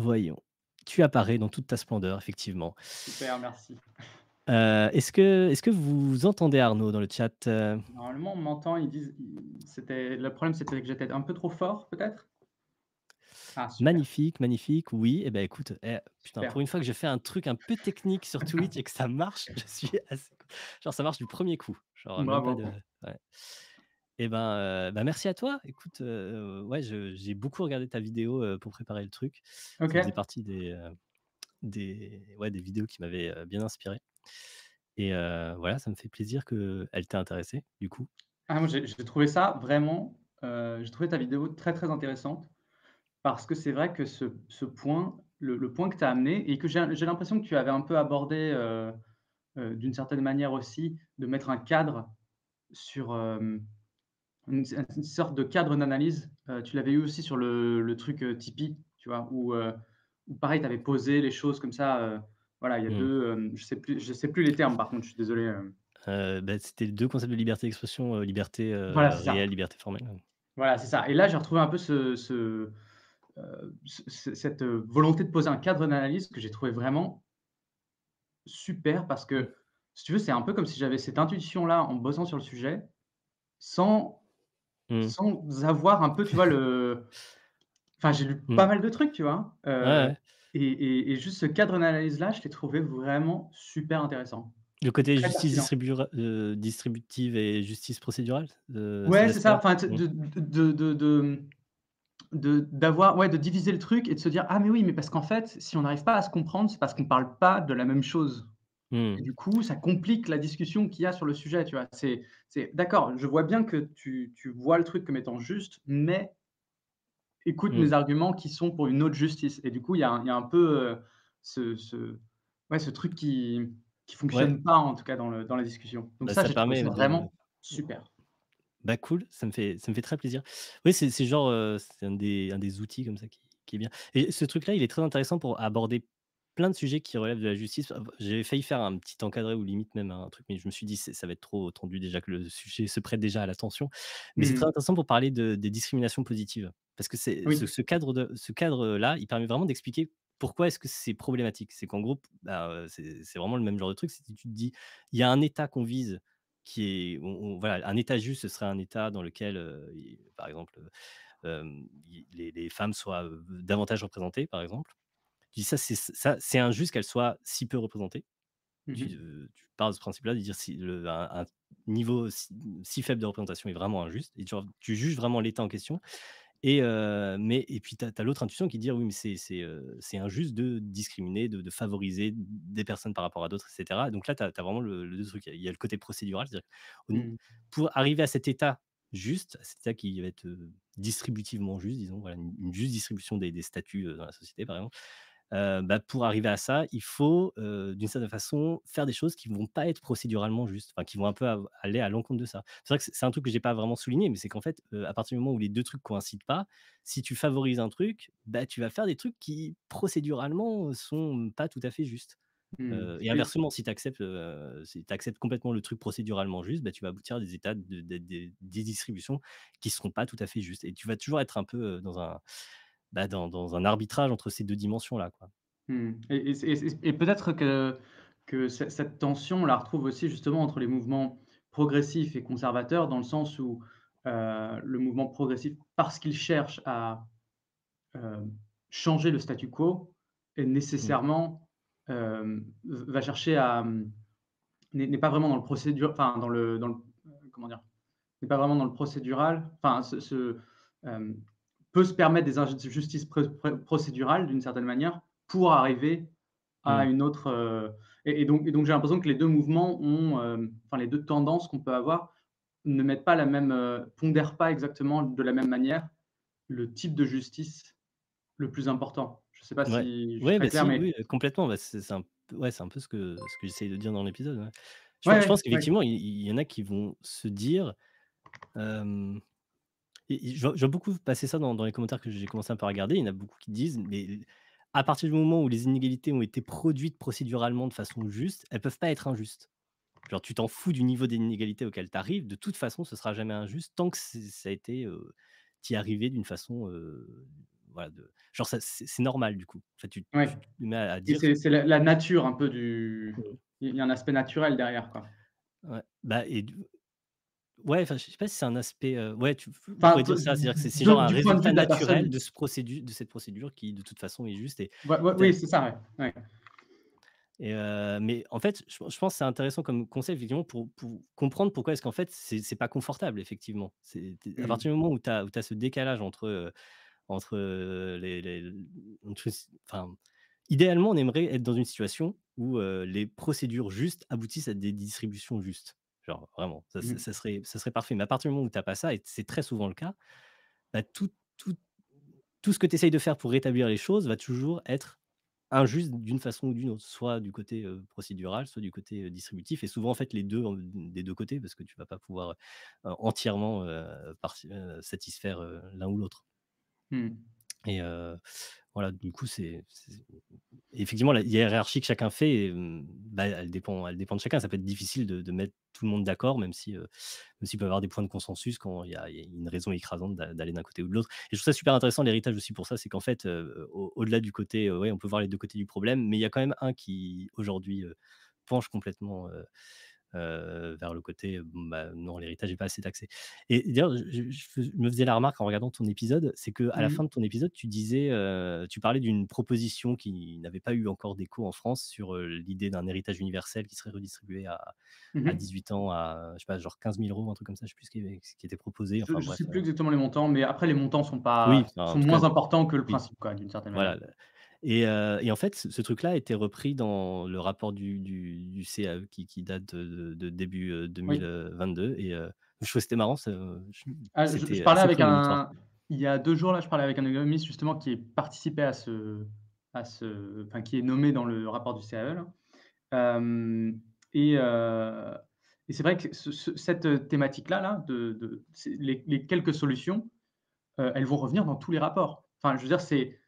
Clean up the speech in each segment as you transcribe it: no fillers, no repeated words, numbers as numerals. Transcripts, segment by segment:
Voyons. Tu apparais dans toute ta splendeur, effectivement. Super, merci. Est-ce que vous entendez Arnaud dans le chat? Normalement, on m'entend, ils disent c'était le problème, c'était que j'étais un peu trop fort, peut-être? Ah super, Magnifique, magnifique, oui. Eh ben, écoute, putain, pour super. une fois que je fais un truc un peu technique sur Twitch et que ça marche, je suis assez genre ça marche du premier coup, genre même pas de Bravo. ouais. Et ben, bah, merci à toi. Écoute, ouais, j'ai beaucoup regardé ta vidéo, pour préparer le truc. Ça faisait OK. partie des vidéos qui m'avaient, bien inspiré et voilà, ça me fait plaisir qu'elle t'ait intéressé, du coup. Ah moi j'ai trouvé ça vraiment, j'ai trouvé ta vidéo très, très intéressante parce que c'est vrai que ce point, le point que tu as amené et que j'ai l'impression que tu avais un peu abordé, d'une certaine manière aussi, de mettre un cadre sur, une sorte de cadre d'analyse, tu l'avais eu aussi sur le truc, Tipeee, tu vois? Où pareil, tu avais posé les choses comme ça, voilà, il y a Mmh. 2, je sais plus les termes par contre, je suis désolé, Bah, c'était 2 concepts de liberté d'expression, liberté, voilà, c'est ça. réelle, liberté formelle. Voilà, c'est ça et là, j'ai retrouvé un peu cette, volonté de poser un cadre d'analyse que j'ai trouvé vraiment super parce Mmh. que, si tu veux, c'est un peu comme si j'avais cette intuition-là en bossant sur le sujet, sans Mmh. sans avoir un peu, tu vois, le enfin, j'ai lu pas Mmh. mal de trucs, tu vois? Ouais, ouais. Et juste ce cadre d'analyse-là, je l'ai trouvé vraiment super intéressant. Le côté Très justice pertinent. distributive et justice procédurale, Ouais, cet c'est ça, aspect-là? enfin, Mmh. d'avoir ouais, de diviser le truc et de se dire: «Ah mais oui, mais parce qu'en fait, si on n'arrive pas à se comprendre, c'est parce qu'on parle pas de la même chose» et Mmh. du coup, ça complique la discussion qu'il y a sur le sujet, tu vois? C'est d'accord, je vois bien que tu vois le truc comme étant juste, mais écoute Mmh. mes arguments qui sont pour une autre justice et du coup, il y a un peu, ce truc qui Ouais, fonctionne pas en tout cas dans la discussion. Donc bah, ça, ça j'ai trouvé permet ça de vraiment super. bah, cool, ça me fait très plaisir. Oui, c'est genre, c'est un des outils comme ça qui est bien et ce truc-là, il est très intéressant pour aborder plein de sujets qui relèvent de la justice. J'avais failli faire un petit encadré ou limite même un truc, mais je me suis dit: Ça va être trop tendu déjà que le sujet se prête déjà à l'attention». Mais c'est très Mmh. intéressant pour parler des discriminations positives parce que c'est ce Oui. ce cadre de ce cadre-là, il permet vraiment d'expliquer pourquoi est-ce que c'est problématique. C'est qu'en gros, bah, c'est vraiment le même genre de truc. Si tu te dis: «Il y a un état qu'on vise qui est voilà, un état juste, ce serait un état dans lequel, par exemple, i les femmes soient, davantage représentées, par exemple. Tu dis ça, c'est injuste qu'elles soient si peu représentées. Mmh mh. Tu pars de ce principe-là, de dire si un niveau si faible de représentation est vraiment injuste et tu juges vraiment l'État en question et puis tu as l'autre intuition qui dit: «Oui, mais c'est injuste de discriminer, de favoriser des personnes par rapport à d'autres» et cetera. Donc là, tu as vraiment le 2 trucs. Il y a le côté procédural, c'est-à-dire au ni Mmh. pour arriver à cet état juste, à cet état qui va être, distributivement juste, disons, voilà, une juste distribution des statuts, dans la société, par exemple. Bah, pour arriver à ça, il faut, d'une certaine façon, faire des choses qui vont pas être procéduralement justes, enfin, qui vont un peu aller à l'encontre de ça. C'est vrai que c'est un truc que j'ai pas vraiment souligné, mais c'est qu'en fait, à partir du moment où les 2 trucs coïncident pas, si tu favorises un truc, bah, tu vas faire des trucs qui, procéduralement, sont pas tout à fait justes. Mmh. Et inversement, si tu acceptes complètement le truc procéduralement juste, bah, tu vas aboutir à des états des distributions qui seront pas tout à fait justes et tu vas toujours être un peu, dans un arbitrage entre ces 2 dimensions-là, quoi. Mmh et peut-être que cette tension, on la retrouve aussi justement entre les mouvements progressifs et conservateurs, dans le sens où, le mouvement progressif, parce qu'il cherche à, changer le statu quo et Mmh. nécessairement, va chercher à, n'est pas vraiment dans le enfin comment dire? N'est pas vraiment dans le procédural, enfin hem, peut se permettre des injustices procédurales d'une certaine manière pour arriver à Mmh. une autre, et donc j'ai l'impression que les 2 mouvements ont, enfin les 2 tendances qu'on peut avoir ne mettent pas la même, pondèrent pas exactement de la même manière le type de justice le plus important. Je sais pas Ouais. si je suis Ouais, très bah, clair, si, mais oui, complètement. Bah, c'est un p ouais, c'est un peu ce que j'essaye de dire dans l'épisode, ouais. ouais, Je pense ouais, ouais. qu'effectivement, il y en a qui vont se dire, hem et je vois beaucoup passer ça dans les commentaires que j'ai commencé un peu à regarder. Il y en a beaucoup qui disent: «Mais à partir du moment où les inégalités ont été produites procéduralement de façon juste, elles peuvent pas être injustes». Genre, tu t'en fous du niveau d'inégalité auquel tu arrives, de toute façon, ce sera jamais injuste tant que ça a été, tu y arrivé d'une façon, voilà, de genre ça c'est normal du coup. En fait, Ouais tu te mets à et dire c'est la nature un peu du mmh, il y a un aspect naturel derrière, quoi. ouais, bah et du ouais, enfin, je sais pas si c'est un aspect, ouais, on Enfin, pourrait dire peu ça, c'est-à-dire que c'est genre de un du point de vue résultat de la naturel personne. de cette procédure qui de toute façon est juste Ouais, ouais, et tu oui, c'est ça, ouais, ouais. mais en fait, je pense que c'est intéressant comme concept effectivement pour comprendre pourquoi est-ce qu'en fait c'est pas confortable effectivement. C'est tu à Mmh. partir du moment où tu as ce décalage entre, entre enfin, idéalement, on aimerait être dans une situation où, les procédures justes aboutissent à des distributions justes. Genre vraiment, Mmh. ça serait parfait. Mais à partir du moment où tu as pas ça et c'est très souvent le cas, bah, tout tout ce que tu essayes de faire pour rétablir les choses va toujours être injuste d'une façon ou d'une autre, soit du côté, procédural, soit du côté, distributif et souvent en fait les 2 des 2 côtés parce que tu vas pas pouvoir, entièrement, satisfaire, l'un ou l'autre Mmh. et voilà, du coup, effectivement la hiérarchie que chacun fait, bah, elle dépend de chacun. Ça peut être difficile de mettre tout le monde d'accord, même s'il peut y avoir des points de consensus quand il y a une raison écrasante d'aller d'un côté ou de l'autre. Et je trouve ça super intéressant l'héritage aussi pour ça, c'est qu'en fait, au-delà du côté, ouais, on peut voir les 2 côtés du problème, mais il y a quand même un qui aujourd'hui, penche complètement, vers le côté, bon, bah, non, l'héritage est pas assez taxé. Et d'ailleurs, je me faisais la remarque en regardant ton épisode, c'est qu'à la fin Mmh. de ton épisode, tu disais, tu parlais d'une proposition qui n'avait pas eu encore d'écho en France sur, l'idée d'un héritage universel qui serait redistribué Mmh à mh. 18 ans à, je sais pas, genre 15 000 €, un truc comme ça, je sais plus ce qui était proposé, enfin Je bref, sais plus exactement les montants, mais après les montants oui, enfin, sont en tout cas, moins importants que le oui, principe, quoi, d'une certaine manière. voilà, et en fait, ce truc-là a été repris dans le rapport du CAE qui date de début, Oui. 2022 et je trouvais que c'était marrant, Je c'était parlais assez avec prémonitoire. un il y a 2 jours là, je parlais avec un économiste justement qui participait enfin qui est nommé dans le rapport du CAE là. Hem et heu et c'est vrai que cette thématique-là là, c'est les quelques solutions, elles vont revenir dans tous les rapports. Enfin, je veux dire, c'est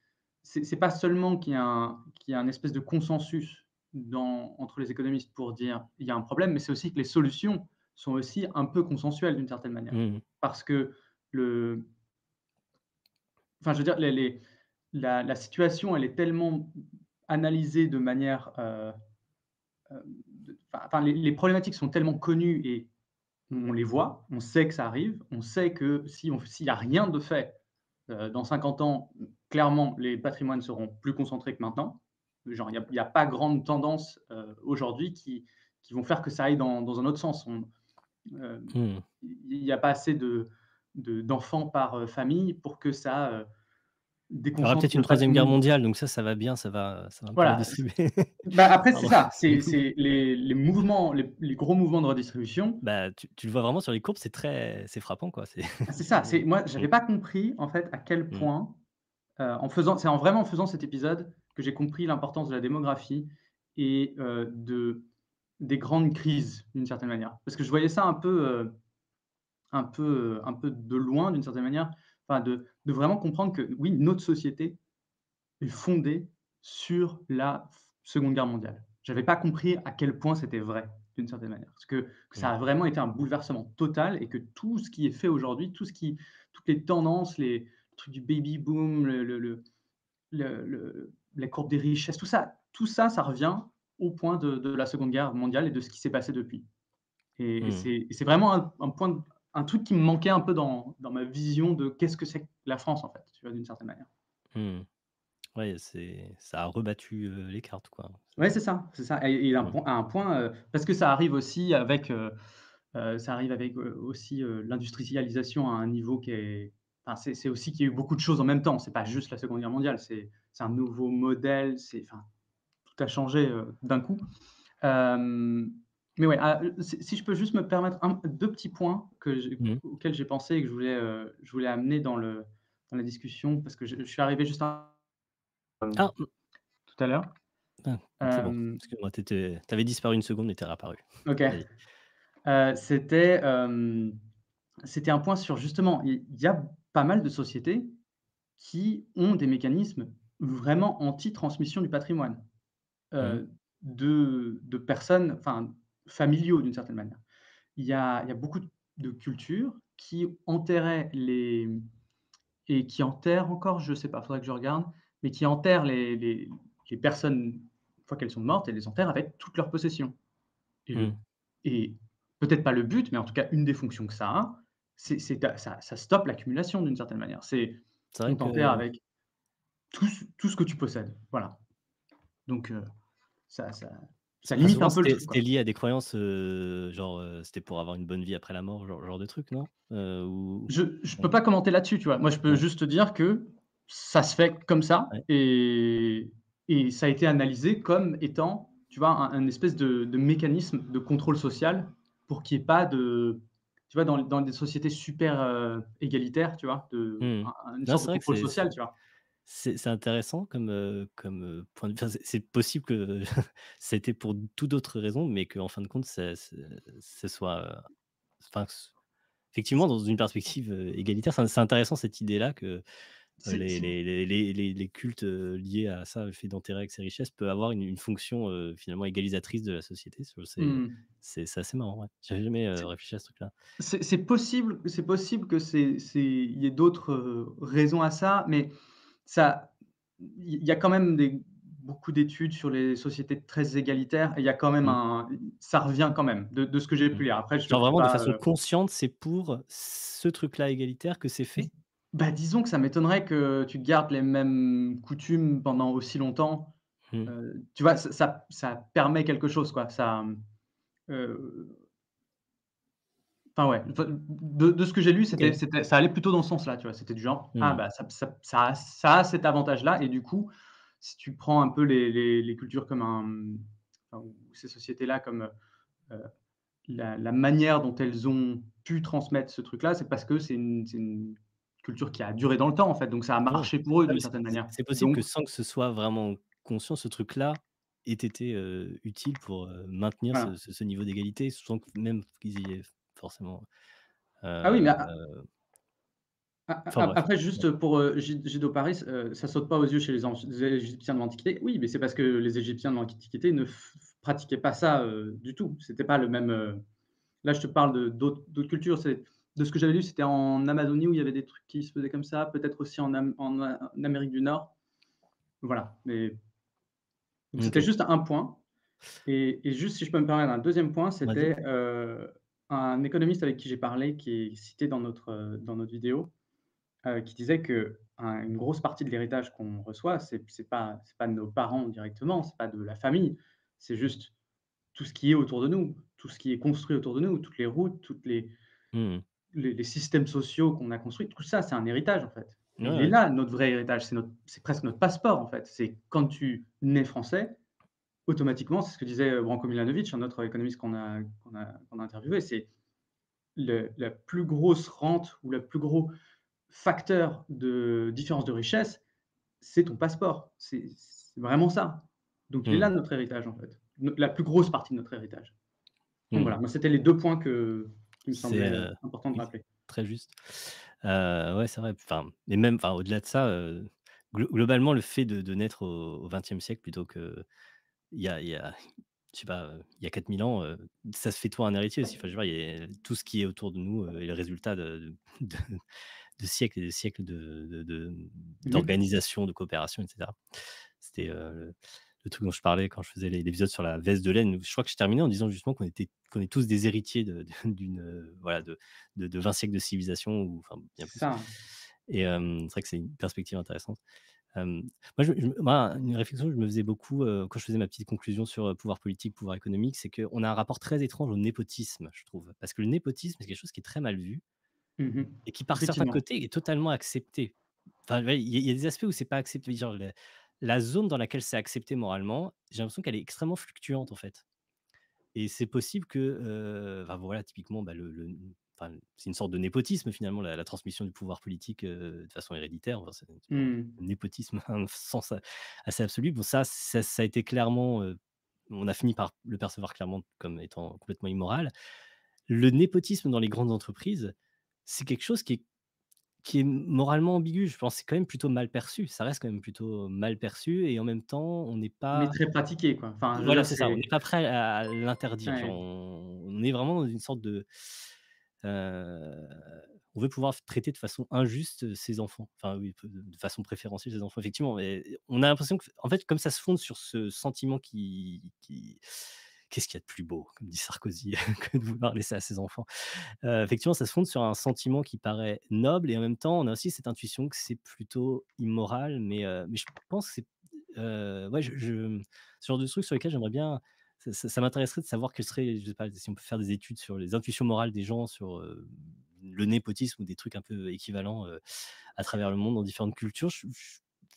pas seulement qu'il y a un espèce de consensus entre les économistes pour dire: «Il y a un problème», mais c'est aussi que les solutions sont aussi un peu consensuelles d'une certaine manière. Mmh mh. Parce que le enfin, je veux dire, la situation, elle est tellement analysée de manière, les problématiques sont tellement connues et on les voit, on sait que ça arrive, on sait que s'il y a rien de fait, dans 50 ans, clairement, les patrimoines seront plus concentrés que maintenant. Genre, il y a pas grande tendance, aujourd'hui qui vont faire que ça aille dans un autre sens. Mmh. Il y a pas assez d'enfants par, famille pour que ça, Il y aura déconcentre peut-être une le troisième guerre patrimoine. mondiale, donc ça va bien, ça va un peu Voilà, redistribuer. bah, après c'est Pardon. ça, c'est les mouvements, les gros mouvements de redistribution. Bah, tu le vois vraiment sur les courbes, c'est frappant quoi, Ah, c'est ça, c'est moi mmh, j'avais pas compris en fait à quel mmh, point, en faisant cet épisode que j'ai compris l'importance de la démographie et des grandes crises d'une certaine manière. Parce que je voyais ça un peu de loin d'une certaine manière, enfin de vraiment comprendre que oui, notre société est fondée sur la Seconde Guerre mondiale. J'avais pas compris à quel point c'était vrai, d'une certaine manière. Parce que ça mmh, a vraiment été un bouleversement total et que tout ce qui est fait aujourd'hui, toutes les tendances, les trucs du baby boom, la courbe des richesses, tout ça, ça revient au point de la Seconde Guerre mondiale et de ce qui s'est passé depuis. mmh, Et c'est vraiment un point un truc qui me manquait un peu dans ma vision de qu'est-ce que c'est que la France, en fait, tu vois, d'une certaine manière. mmh. Ouais, ça a rebattu, les cartes quoi. Ouais, c'est ça et Mmh, à un point, parce que ça arrive aussi avec, ça arrive avec, aussi, l'industrialisation à un niveau qui est enfin, c'est aussi qu'il y a eu beaucoup de choses en même temps. C'est pas juste la Seconde Guerre mondiale, c'est un nouveau modèle, enfin, tout a changé, d'un coup. Hem, mais ouais, si je peux juste me permettre 2 petits points mmh. auxquels j'ai pensé et que je voulais amener dans la discussion parce que je suis arrivé juste Ah! tout à l'heure. Ah, c'est bon. Hem, Excuse-moi, tu avais disparu une seconde et tu es réapparu. OK. Vas-y. C'était, c'était un point sur justement, il y a pas mal de sociétés qui ont des mécanismes vraiment anti-transmission du patrimoine, Mmh, de personnes, enfin, familiaux d'une certaine manière. Il y a beaucoup de cultures qui enterraient et qui enterre encore, je sais pas, faudrait que je regarde, mais qui enterre les personnes, une fois qu'elles sont mortes, elles les enterrent avec toutes leurs possessions et Mmh. et peut-être pas le but, mais en tout cas une des fonctions que ça a, c'est ça stoppe l'accumulation d'une certaine manière. C'est C'est on vrai t'enterre que avec tout ce que tu possèdes, voilà. Donc ça ça enfin, limite souvent un peu le c'était truc, c'était quoi. lié à des croyances, genre, c'était pour avoir une bonne vie après la mort, genre de truc, non? Ou Je peux ouais, pas commenter là-dessus, tu vois? Moi, je peux ouais, juste te dire que ça se fait comme ça ouais. et ça a été analysé comme étant, tu vois, un espèce de mécanisme de contrôle social pour qu'il y ait pas de tu vois, dans des sociétés super, égalitaire, tu vois, Mmh mh. une Non, sorte de c'est vrai que contrôle social, tu vois? c'est intéressant point de vue. Enfin, c'est possible que ça a été pour toute autre raison, mais qu'en fin de compte, ce soit, enfin, effectivement, dans une perspective, égalitaire, c'est intéressant cette idée-là que, C'est les cultes, liés à ça, le fait d'enterrer avec ses richesses peut avoir une fonction, finalement égalisatrice de la société. mmh. C'est assez marrant, ouais. J'avais jamais, réfléchi à ce truc-là. C'est possible que il y ait d'autres, raisons à ça, mais ça il y a quand même beaucoup d'études sur les sociétés très égalitaires et il y a quand même Mmh, ça revient quand même de ce que j'ai mmh. pu lire. Après je Genre peux vraiment de pas, façon consciente, c'est pour ce truc-là égalitaire que c'est dis fait? bah, disons que ça m'étonnerait que tu gardes les mêmes coutumes pendant aussi longtemps, Mmh. tu vois? Ça permet quelque chose quoi, enfin ouais, de ce que j'ai lu, OK. ça allait plutôt dans ce sens-là, tu vois? C'était du genre: «Ah Mmh. bah, ça a cet avantage-là» et du coup, si tu prends un peu les cultures comme enfin, ou ces sociétés-là comme, heu, la manière dont elles ont pu transmettre ce truc-là, c'est parce que c'est une culture qui a duré dans le temps, en fait, donc ça a Ouais. marché pour eux Ouais, d'une mais certaine manière. c'est possible que Donc sans que ce soit vraiment conscient, ce truc-là ait été, utile pour, maintenir voilà. ce niveau d'égalité sans que même qu'ils y aient forcément, Ah oui, mais heu, enfin bref. après Ouais. juste pour, Gido Paris, ça saute pas aux yeux chez les Égyptiens de l'Antiquité. Oui, mais c'est parce que les Égyptiens de l'Antiquité ne pratiquaient pas ça, du tout. C'était pas le même, là je te parle de d'autres cultures. C'est de ce que j'avais lu, c'était en Amazonie où il y avait des trucs qui se faisaient comme ça, peut-être aussi en Amérique du Nord. Voilà, mais donc c'était OK. juste un point et juste si je peux me permettre un deuxième point, Vas-y. c'était, un économiste avec qui j'ai parlé, qui est cité dans notre vidéo, qui disait une grosse partie de l'héritage qu'on reçoit, c'est pas de nos parents directement, c'est pas de la famille, c'est juste tout ce qui est autour de nous, tout ce qui est construit autour de nous, toutes les routes, toutes Mmh. les systèmes sociaux qu'on a construits, tout ça, c'est un héritage, en fait. Ouais, Et il est ouais. là, notre vrai héritage, c'est presque notre passeport, en fait. C'est quand tu nais français, automatiquement, c'est ce que disait, Branko Milanovic, un autre économiste qu'on a interviewé, c'est la plus grosse rente ou le plus gros facteur de différence de richesse, c'est ton passeport. C'est vraiment ça. Donc il est Mmh. là notre héritage, en fait. La plus grosse partie de notre héritage. Donc Mmh. voilà, moi, c'était les 2 points qui me C'est, semblaient, importants de oui, rappeler. très juste. Ouais, c'est vrai, enfin et même, enfin, au-delà de ça, globalement, le fait de naître au XXe siècle plutôt que il y a je sais pas, il y a 4000 ans, ça se fait toi un héritier aussi. Enfin, je veux dire, il y a tout ce qui est autour de nous, est le résultat de de siècles et des siècles Mmh mh. d'organisation, de coopération et cetera. C'était, le truc dont je parlais quand je faisais l'épisode sur la veste de laine. Je crois que je terminais en disant justement qu'on est tous des héritiers d'une, voilà, de 20 siècles de civilisation ou enfin bien C'est plus ça. et c'est vrai que c'est une perspective intéressante. Moi, moi, une réflexion que je me faisais beaucoup, quand je faisais ma petite conclusion sur, pouvoir politique, pouvoir économique, c'est qu'on a un rapport très étrange au népotisme, je trouve. Parce que le népotisme, c'est quelque chose qui est très mal vu Mmh mh. et qui, par certains Effectivement. côtés, est totalement accepté. Enfin, ouais, il y a des aspects où c'est pas accepté. Genre la zone dans laquelle c'est accepté moralement, j'ai l'impression qu'elle est extrêmement fluctuante, en fait. Et c'est possible que, enfin voilà, typiquement, bah, enfin, c'est une sorte de népotisme finalement, la transmission du pouvoir politique, de façon héréditaire. Enfin, c'est bon, Mmh. le népotisme a un sens assez absolu. Bon ça a été clairement, on a fini par le percevoir clairement comme étant complètement immoral. Le népotisme dans les grandes entreprises, c'est quelque chose qui est moralement ambigu. Je pense que c'est quand même plutôt mal perçu. Ça reste quand même plutôt mal perçu et en même temps, on n'est Mais pas très pratiqué, quoi. Enfin, je veux voilà, dire, c'est ça, on c'est n'est pas prêt à l'interdire. Genre, ouais. on est vraiment dans une sorte de, heu, on veut pouvoir traiter de façon injuste, ses enfants. Enfin oui, de façon préférentielle ses enfants effectivement, mais on a l'impression que en fait, comme ça se fonde sur ce sentiment qui qu'est-ce qu'il y a de plus beau, comme dit Sarkozy, que de vouloir laisser à ses enfants? Effectivement, ça se fonde sur un sentiment qui paraît noble et en même temps, on a aussi cette intuition que c'est plutôt immoral, mais je pense que c'est, ouais, ce genre de trucs sur lesquels j'aimerais bien ça m'intéresserait de savoir quelles seraient, je sais pas, si on peut faire des études sur les intuitions morales des gens, sur, le népotisme ou des trucs un peu équivalents, à travers le monde dans différentes cultures.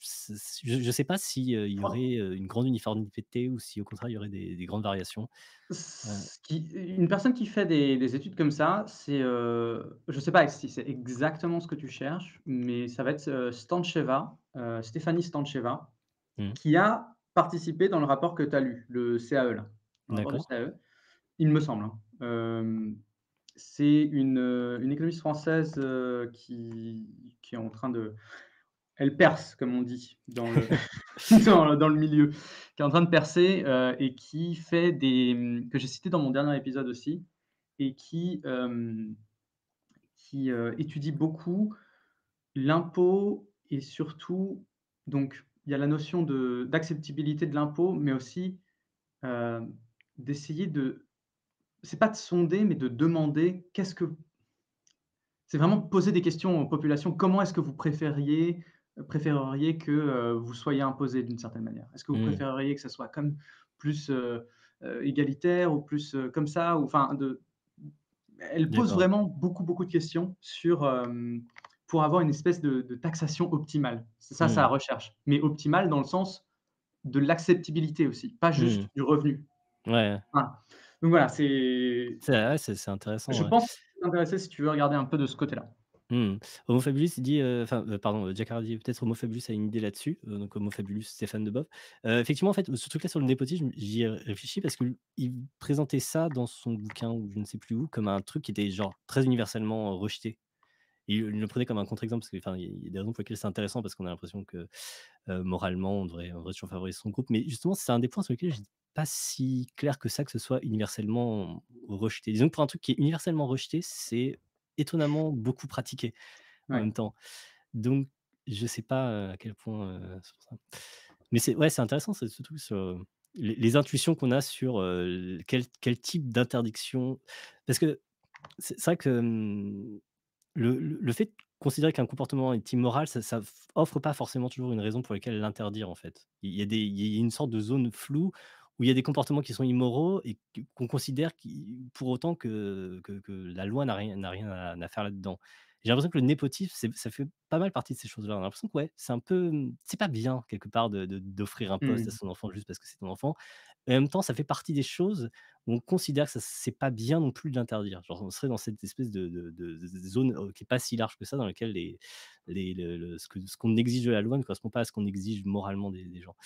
Je sais pas si, il y aurait, une grande uniformité ou si au contraire il y aurait des grandes variations. Heu, Ce qui une personne qui fait des études comme ça, c'est, je sais pas si c'est exactement ce que tu cherches, mais ça va être, Stancheva, Stéphanie Stancheva, mmh, qui a participé dans le rapport que tu as lu, le CAE là, le rapport du d'accord. CAE, il me semble, hein. C'est une économiste française, qui est en train de elle perce, comme on dit dans le dans le milieu, qui est en train de percer, et qui fait que j'ai cité dans mon dernier épisode aussi et qui étudie beaucoup l'impôt et surtout donc il y a la notion d'acceptabilité de l'impôt, mais aussi, hem, d'essayer de c'est pas de sonder, mais de demander qu'est-ce que c'est vraiment poser des questions aux populations. Comment est-ce que vous préféreriez que, vous soyez imposés d'une certaine manière? Est-ce que vous Mmh, préféreriez que ça soit comme plus, égalitaire ou plus, comme ça? Ou enfin de elle pose d'accord. vraiment beaucoup, beaucoup de questions pour avoir une espèce de taxation optimale. C'est ça sa Mmh, recherche, mais optimale dans le sens de l'acceptabilité aussi, pas juste mmh. du revenu. Ouais, Voilà. Donc voilà, c'est ouais, c'est intéressant, je ouais. pense que ça peut t'intéresser si tu veux regarder un peu de ce côté-là. Mmh. Homo Fabulus, il dit, enfin, pardon, Jacques dit peut-être Homo Fabulus a une idée là-dessus, donc Homo Fabulus, Stéphane Deboff. Effectivement, en fait, ce truc-là sur le népotisme, j'y ai réfléchi parce qu'il présentait ça dans son bouquin ou je ne sais plus où, comme un truc qui était genre très universellement rejeté. Il le prenait comme un contre-exemple parce que, enfin, il y a des raisons pour lesquelles c'est intéressant parce qu'on a l'impression que, moralement, on devrait toujours favoriser son groupe. Mais justement, c'est un des points sur lesquels je pas si clair que ce soit universellement rejeté. Disons que pour un truc qui est universellement rejeté, c'est étonnamment beaucoup pratiqué en Ouais. même temps. Donc je sais pas, à quel point, c'est pour ça. Mais c'est ouais, c'est intéressant, c'est surtout sur, les intuitions qu'on a sur, quel type d'interdiction parce que c'est vrai que, le fait de considérer qu'un comportement est immoral, ça offre pas forcément toujours une raison pour laquelle l'interdire, en fait. Il y a une sorte de zone floue où il y a des comportements qui sont immoraux et qu'on considère pour autant que la loi n'a rien à faire là-dedans. J'ai l'impression que le népotisme, ça fait pas mal partie de ces choses-là. On a l'impression que ouais, c'est un peu, c'est pas bien quelque part d'offrir un poste à Mmh. son enfant juste parce que c'est ton enfant et en même temps, ça fait partie des choses où on considère que ça c'est pas bien non plus de l'interdire. Genre, on serait dans cette espèce de zone, qui est pas si large que ça, dans laquelle le ce qu'on exige de la loi ne correspond pas à ce qu'on exige moralement des gens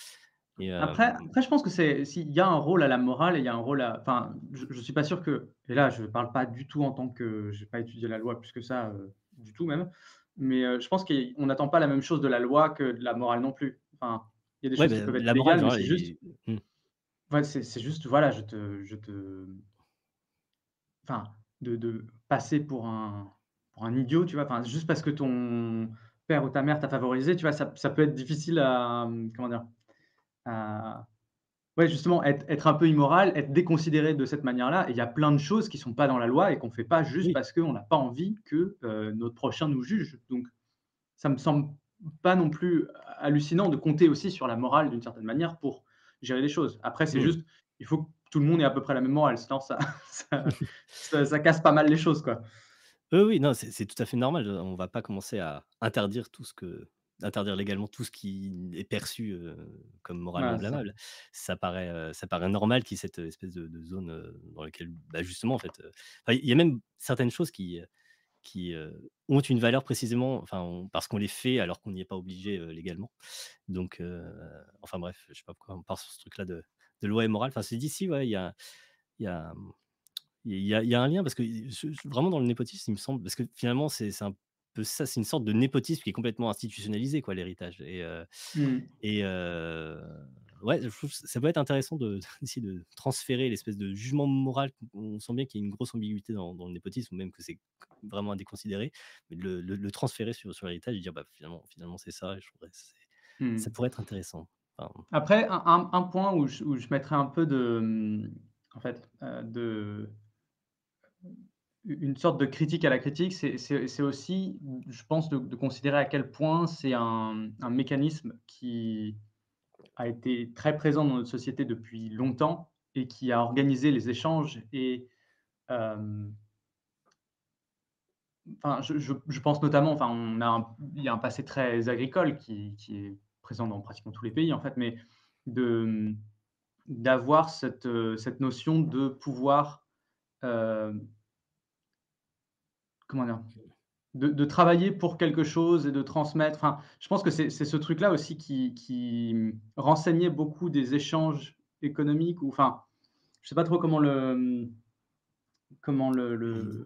et Après je pense que s'il y a un rôle à la morale et il y a un rôle à enfin, je suis pas sûr que et là je parle pas du tout en tant que j'ai pas étudié la loi plus que ça, du tout même, mais je pense qu'on n'attend pas la même chose de la loi que de la morale non plus. Enfin, il y a des ouais, choses qui peuvent être la morale, légales, mais genre, c'est juste mmh, ouais, c'est juste voilà, je te enfin, de passer pour un idiot, tu vois? Enfin, juste parce que ton père ou ta mère t'a favorisé, tu vois? Ça peut être difficile à, comment dire? À ouais, justement, être un peu immoral, être déconsidéré de cette manière-là et il y a plein de choses qui sont pas dans la loi et qu'on fait pas juste oui, parce qu'on n'a pas envie que, notre prochain nous juge. Donc ça me semble pas non plus hallucinant de compter aussi sur la morale d'une certaine manière pour gérer les choses. Après, c'est mmh. juste, il faut que tout le monde ait à peu près la même morale, sinon ça ça casse pas mal les choses, quoi. Oui, oui, non, c'est tout à fait normal, on va pas commencer à interdire légalement tout ce qui est perçu, comme moralement Voilà, c'est ça. blâmable. Ça paraît normal qu'il y ait cette espèce de zone, dans laquelle, bah, justement, en fait, enfin, il y a même certaines choses qui ont une valeur précisément, enfin, parce qu'on les fait alors qu'on n'y est pas obligé, légalement. Donc enfin bref, je sais pas pourquoi on part sur ce truc-là de loi et morale. Enfin, c'est d'ici, ouais, il y a il y a un lien parce que vraiment dans le népotisme, il me semble parce que finalement c'est un peu ça, c'est une sorte de népotisme qui est complètement institutionnalisé quoi, l'héritage Mmh. et heu ouais, je trouve que ça peut être intéressant de d'essayer de transférer l'espèce de jugement moral. On sent bien qu'il y a une grosse ambiguïté dans le népotisme ou même que c'est vraiment à déconsidérer, mais de le transférer sur l'héritage et dire: «Bah, finalement c'est ça» et je trouverais ça Mmh. pourrait être intéressant. Enfin, Après, un point où je mettrais un peu de, en fait, une sorte de critique à la critique, c'est aussi, je pense, de considérer à quel point c'est un mécanisme qui a été très présent dans notre société depuis longtemps et qui a organisé les échanges et enfin, je pense notamment, enfin, il y a un passé très agricole qui est présent dans pratiquement tous les pays, en fait, mais de, d'avoir cette notion de pouvoir, heu, comment dire? De travailler pour quelque chose et de transmettre. Enfin, je pense que c'est ce truc-là aussi qui, renseignait beaucoup des échanges économiques ou enfin, je sais pas trop comment le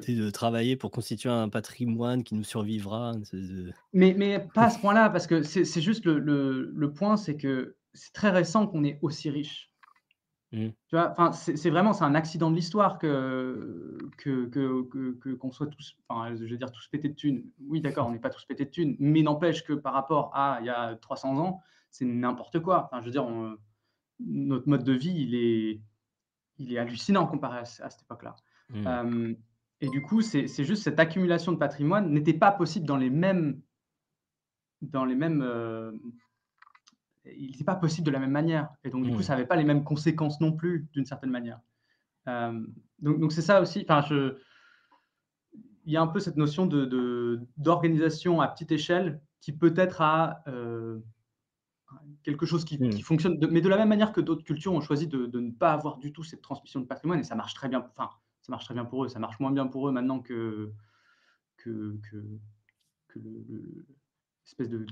l'idée de travailler pour constituer un patrimoine qui nous survivra, une espèce de mais pas à ce point-là parce que c'est juste le point, c'est que c'est très récent qu'on est aussi riche. mmh, Tu vois? Enfin, c'est vraiment c'est un accident de l'histoire qu'on soit tous enfin, je veux dire tous pétés de thunes. Oui, d'accord, on n'est pas tous pétés de thunes, mais n'empêche que par rapport à il y a 300 ans, c'est n'importe quoi. Enfin, je veux dire, notre mode de vie, il est hallucinant comparé à cette époque-là. mmh, Hem et du coup, c'est juste cette accumulation de patrimoine n'était pas possible dans les mêmes, il n'était pas possible de la même manière et donc du coup, mmh, ça avait pas les mêmes conséquences non plus d'une certaine manière. Donc c'est ça aussi, enfin il y a un peu cette notion d'organisation à petite échelle qui peut-être a, quelque chose qui mmh, fonctionne mais de la même manière que d'autres cultures ont choisi de ne pas avoir du tout cette transmission de patrimoine et ça marche très bien, enfin, ça marche très bien pour eux. Ça marche moins bien pour eux maintenant que que que le espèce de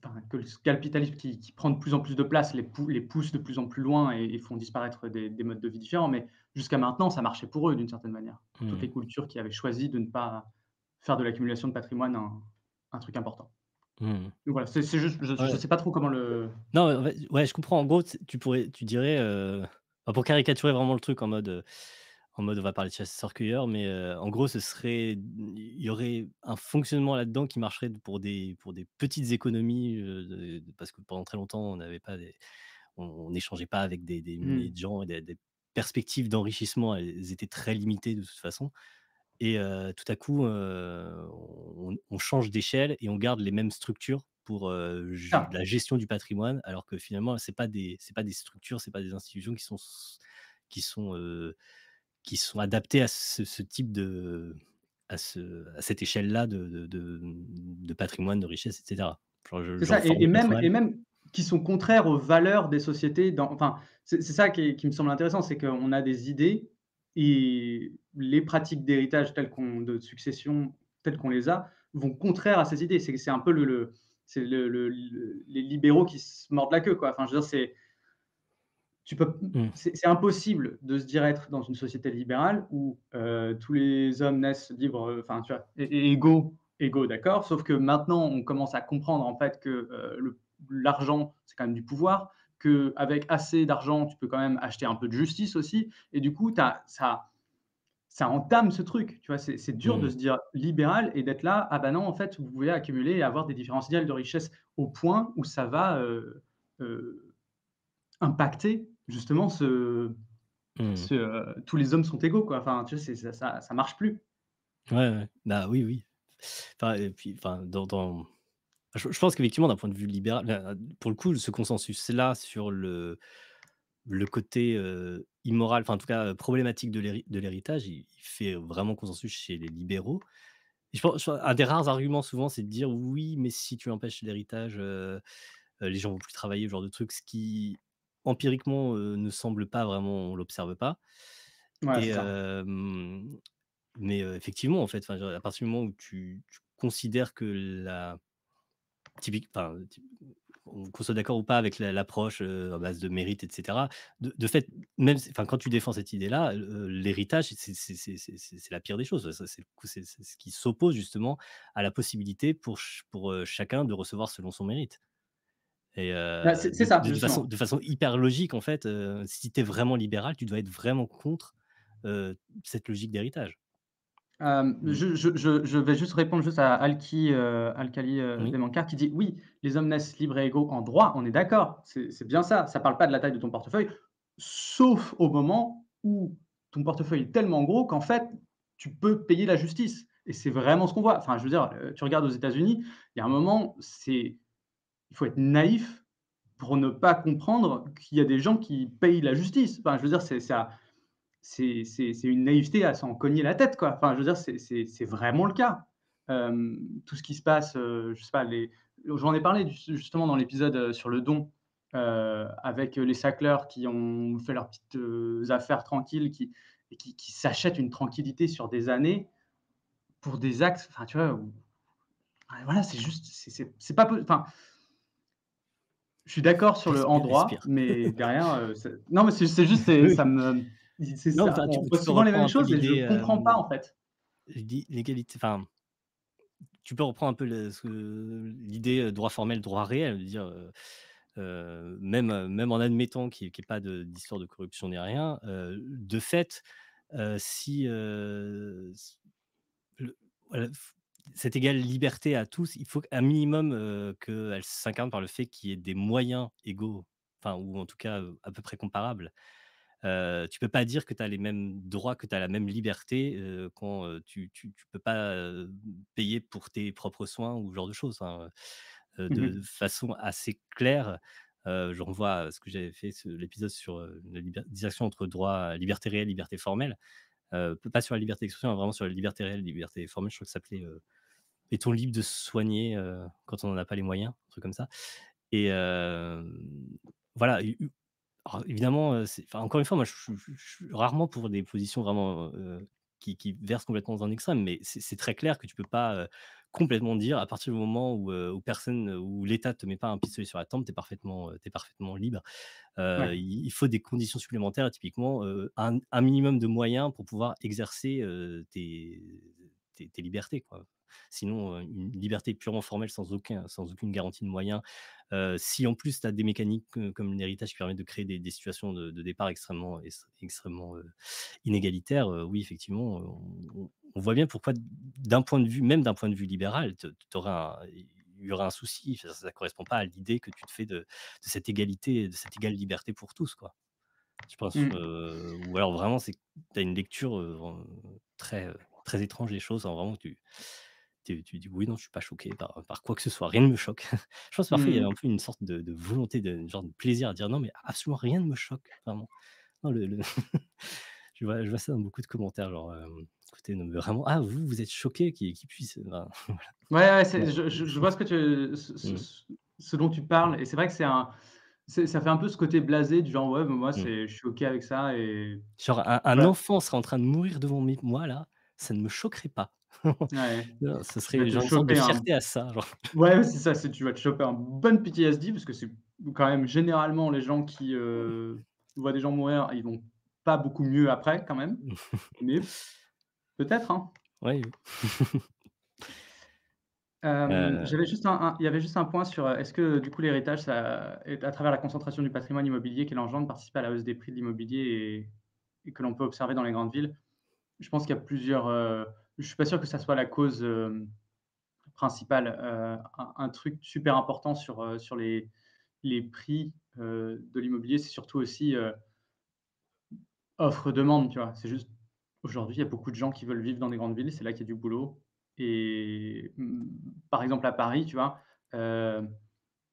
enfin, que le capitalisme qui prend de plus en plus de place les pousse de plus en plus loin et font disparaître des modes de vie différents. Mais jusqu'à maintenant, ça marchait pour eux d'une certaine manière. Pour toutes mmh, les cultures qui avaient choisi de ne pas faire de l'accumulation de patrimoine un truc important. mmh. Donc voilà, c'est juste, je Ouais. sais pas trop comment le Non, en fait, ouais, je comprends. En gros, tu dirais, enfin, pour caricaturer vraiment le truc en mode on va parler de chasseurs-cueilleurs, mais, en gros, ce serait il y aurait un fonctionnement là-dedans qui marcherait pour des petites économies, parce que pendant très longtemps, on n'avait pas on n'échangeait pas avec des milliers mmh, de gens et des perspectives d'enrichissement, elles étaient très limitées de toute façon et tout à coup, on change d'échelle et on garde les mêmes structures pour, ça. la gestion du patrimoine, alors que finalement, c'est pas des structures, c'est pas des institutions qui sont, heu, qui sont adaptées à ce type à cette échelle-là de patrimoine, de richesse et cetera. C'est Genre ça forme de et patronale. même qui sont contraires aux valeurs des sociétés dans enfin, c'est ça qui me semble intéressant, c'est qu'on a des idées et les pratiques d'héritage de succession telles qu'on les a, vont contraires à ces idées. C'est un peu c'est les libéraux qui se mordent la queue, quoi. Enfin, je veux dire, tu peux Mmh, c'est impossible de se dire être dans une société libérale où, tous les hommes naissent libres, enfin, tu vois? Et égaux, d'accord, sauf que maintenant, on commence à comprendre, en fait, que, l'argent, c'est quand même du pouvoir, qu'avec assez d'argent, tu peux quand même acheter un peu de justice aussi et du coup, tu ça entame ce truc, tu vois? C'est dur de mmh, se dire libéral et d'être là: «Ah bah non, en fait, vous pouvez accumuler et avoir des différentiels de richesse au point où ça va, heu, impacter justement mmh. tous les hommes sont égaux, quoi. Enfin, tu vois, ça marche plus. Ouais, ouais. Bah, oui, oui. Enfin et puis, enfin, je pense qu'effectivement, d'un point de vue libéral, pour le coup, ce consensus-là sur le côté, immoral, enfin, en tout cas, problématique de l'héritage, il fait vraiment consensus chez les libéraux. Et je pense un des rares arguments souvent, c'est de dire: «Oui, mais si tu empêches l'héritage, les gens vont plus travailler», ce genre de truc, ce qui empiriquement, ne semble pas vraiment on l'observe pas Ouais, et c'est ça. mais effectivement, en fait, enfin, je veux dire, à partir du moment où tu considères que la enfin, qu'on soit d'accord ou pas avec l'approche, à base de mérite et cetera. De fait, même si enfin, quand tu défends cette idée-là, l'héritage, c'est la pire des choses. Ça, c'est ce qui s'oppose justement à la possibilité pour chacun de recevoir selon son mérite et Bah, c'est ça justement. de façon hyper logique, en fait, si tu es vraiment libéral, tu dois être vraiment contre, cette logique d'héritage. Mmh. Je vais juste répondre juste à Alkali, Oui, Demankar qui dit: «Oui, les hommes naissent libres et égaux en droit», on est d'accord, c'est bien ça. Ça parle pas de la taille de ton portefeuille, sauf au moment où ton portefeuille est tellement gros qu'en fait, tu peux payer la justice et c'est vraiment ce qu'on voit. Enfin, je veux dire, tu regardes aux États-Unis, il y a un moment, il faut être naïf pour ne pas comprendre qu'il y a des gens qui payent la justice. Enfin, je veux dire, c'est une naïveté à s'en cogner la tête, quoi. Enfin, je veux dire, c'est vraiment le cas. Tout ce qui se passe, je sais pas, j'en ai parlé justement dans l'épisode, sur le don, avec, les sacleurs qui ont fait leurs petites, affaires tranquilles, qui s'achètent une tranquillité sur des années pour des actes, enfin, tu vois? Où ouais, voilà, c'est juste, c'est pas po enfin, je suis d'accord sur le «en respire, droit», respire. mais derrière, non, mais c'est juste, Oui, ça oui. me c'est Non, ça, enfin, on tu pose peux souvent les reprendre mêmes un peu choses et je l'idée, comprends pas, en fait. je dis l'égalité, enfin, tu peux reprendre un peu l'idée, droit formel, droit réel, de dire, même, même en admettant qu'il y ait pas d'histoire de corruption ni rien, de fait, si, le voilà, cette égale liberté à tous, il faut qu'un minimum, qu'elle s'incarne par le fait qu'il y ait des moyens égaux, enfin, ou en tout cas, à peu près comparables. Tu peux pas dire que tu as les mêmes droits, que tu as la même liberté, quand, tu peux pas, payer pour tes propres soins ou ce genre de choses, hein, Mmh de mh. façon assez claire. Je renvoie à ce que j'avais fait, l'épisode sur, la distinction entre droit liberté réelle, liberté formelle. Pas sur la liberté d'expression, hein, vraiment sur la liberté réelle, liberté formelle, je crois que ça s'appelait, «Est-on libre de se soigner, quand on n'en a pas les moyens?» Un truc comme ça, et voilà, alors évidemment, c'est, enfin, encore une fois, moi je suis rarement pour des positions vraiment, qui versent complètement dans un extrême, mais c'est très clair que tu peux pas, complètement dire à partir du moment où personne, où l'État te met pas un pistolet sur la tempe, tu parfaitement libre. Ouais. Il faut des conditions supplémentaires, typiquement, un minimum de moyens pour pouvoir exercer, tes libertés, quoi. Sinon, une liberté purement formelle sans aucune garantie de moyens, si en plus tu as des mécaniques, comme l'héritage qui permettent de créer des situations de départ extrêmement, inégalitaires, oui, effectivement, on voit bien pourquoi, d'un point de vue, même d'un point de vue libéral, tu aurais il y aurait un souci. Ça correspond pas à l'idée que tu te fais de cette égalité, de cette égale liberté pour tous, quoi. Je pense, Mmh. ou alors vraiment c'est que tu as une lecture, très, très étrange des choses, hein, vraiment tu dis: «Oui, non, je suis pas choqué par quoi que ce soit, rien ne me choque». Je pense parfois il y a Mmh. un peu une sorte de volonté, de genre de plaisir à dire: «Non, mais absolument rien ne me choque, vraiment». Non, le je vois ça dans beaucoup de commentaires, genre, écoutez, non, mais vraiment: «Ah, vous êtes choqués qu'il puisse», enfin, Ouais, ouais, ouais. je vois Mmh, ce dont tu parles et c'est vrai que ça fait un peu ce côté blasé du genre: «Ouais, bah, moi, mmh. je suis OK avec ça» et Genre un voilà. enfant serait en train de mourir devant moi là, ça ne me choquerait pas. Ouais, Non, ce tu vas serait te genre une sorte de choper un fierté à ça, genre. ouais, ouais, c'est ça, tu vas te choper un bon PTSD parce que c'est quand même généralement les gens qui, voient des gens mourir, ils vont pas beaucoup mieux après quand même, mais peut-être, hein. Ouais, J'avais juste il y avait juste un point sur, est-ce que du coup l'héritage, ça est à travers la concentration du patrimoine immobilier qu'il engendre, participe à la hausse des prix de l'immobilier et que l'on peut observer dans les grandes villes? Je pense qu'il y a plusieurs, je suis pas sûr que ça soit la cause, principale. Un truc super important sur les prix, de l'immobilier, c'est surtout aussi, offre-demande, tu vois? C'est juste aujourd'hui, il y a beaucoup de gens qui veulent vivre dans des grandes villes, c'est là qu'il y a du boulot et par exemple à Paris, tu vois? Heu,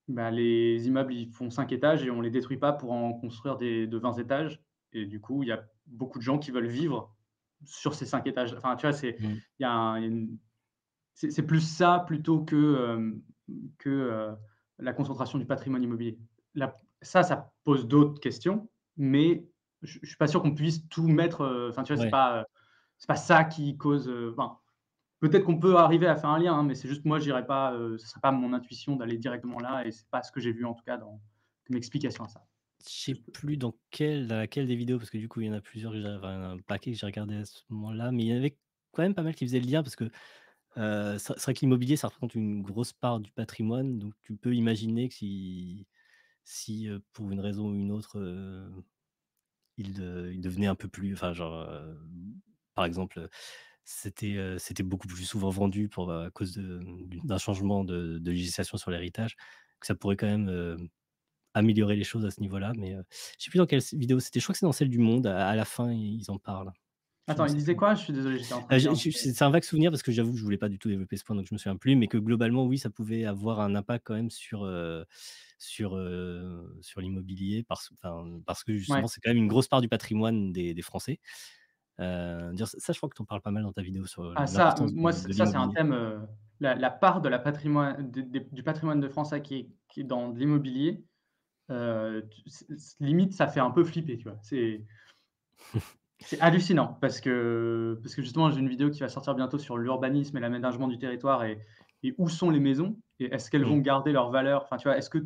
Bah, les immeubles, ils font 5 étages et on les détruit pas pour en construire des de 20 étages et du coup, il y a beaucoup de gens qui veulent vivre sur ces 5 étages. Enfin, tu vois, mmh, il y a une c'est plus ça plutôt que, la concentration du patrimoine immobilier. Ça pose d'autres questions, mais je suis pas sûr qu'on puisse tout mettre, enfin, tu vois, ouais. c'est pas ça qui cause, enfin, peut-être qu'on peut arriver à faire un lien, hein, mais c'est juste moi, j'irai pas, ce serait pas mon intuition d'aller directement là et c'est pas ce que j'ai vu en tout cas dans comme explication à ça. Je sais plus dans laquelle des vidéos, parce que du coup, il y en a plusieurs que j'ai, enfin, il y en a un paquet que j'ai regardé à ce moment-là, mais il y en avait quand même pas mal qui faisaient le lien parce que, c'est vrai que l'immobilier, ça représente une grosse part du patrimoine, donc tu peux imaginer que si si, pour une raison ou une autre, il devenait un peu plus enfin genre, par exemple, c'était beaucoup plus souvent vendu pour, à cause d'un changement de législation sur l'héritage, que ça pourrait quand même, améliorer les choses à ce niveau-là, mais, je sais plus dans quelle vidéo c'était, je crois que c'est dans celle du Monde, à la fin, ils en parlent. Je Attends, ne il sais disait plus. quoi? Je suis désolé, j'étais en train de lire un truc. C'est un vague souvenir parce que j'avoue que je voulais pas du tout développer ce point, donc je me souviens plus, mais que globalement, oui, ça pouvait avoir un impact quand même sur l'immobilier parce que Ouais. justement, c'est quand même une grosse part du patrimoine des Français. Dire ça, je crois que tu en parles pas mal dans ta vidéo sur, Ah ça, l'importance moi de ça c'est un l'immobilier. thème, la part de la patrimoine du patrimoine de Français qui est dans de l'immobilier, tu limite ça fait un peu flipper, tu vois? C'est hallucinant parce que justement j'ai une vidéo qui va sortir bientôt sur l'urbanisme et l'aménagement du territoire et où sont les maisons et est-ce qu'elles Mmh. vont garder leur valeur? Enfin, tu vois, est-ce que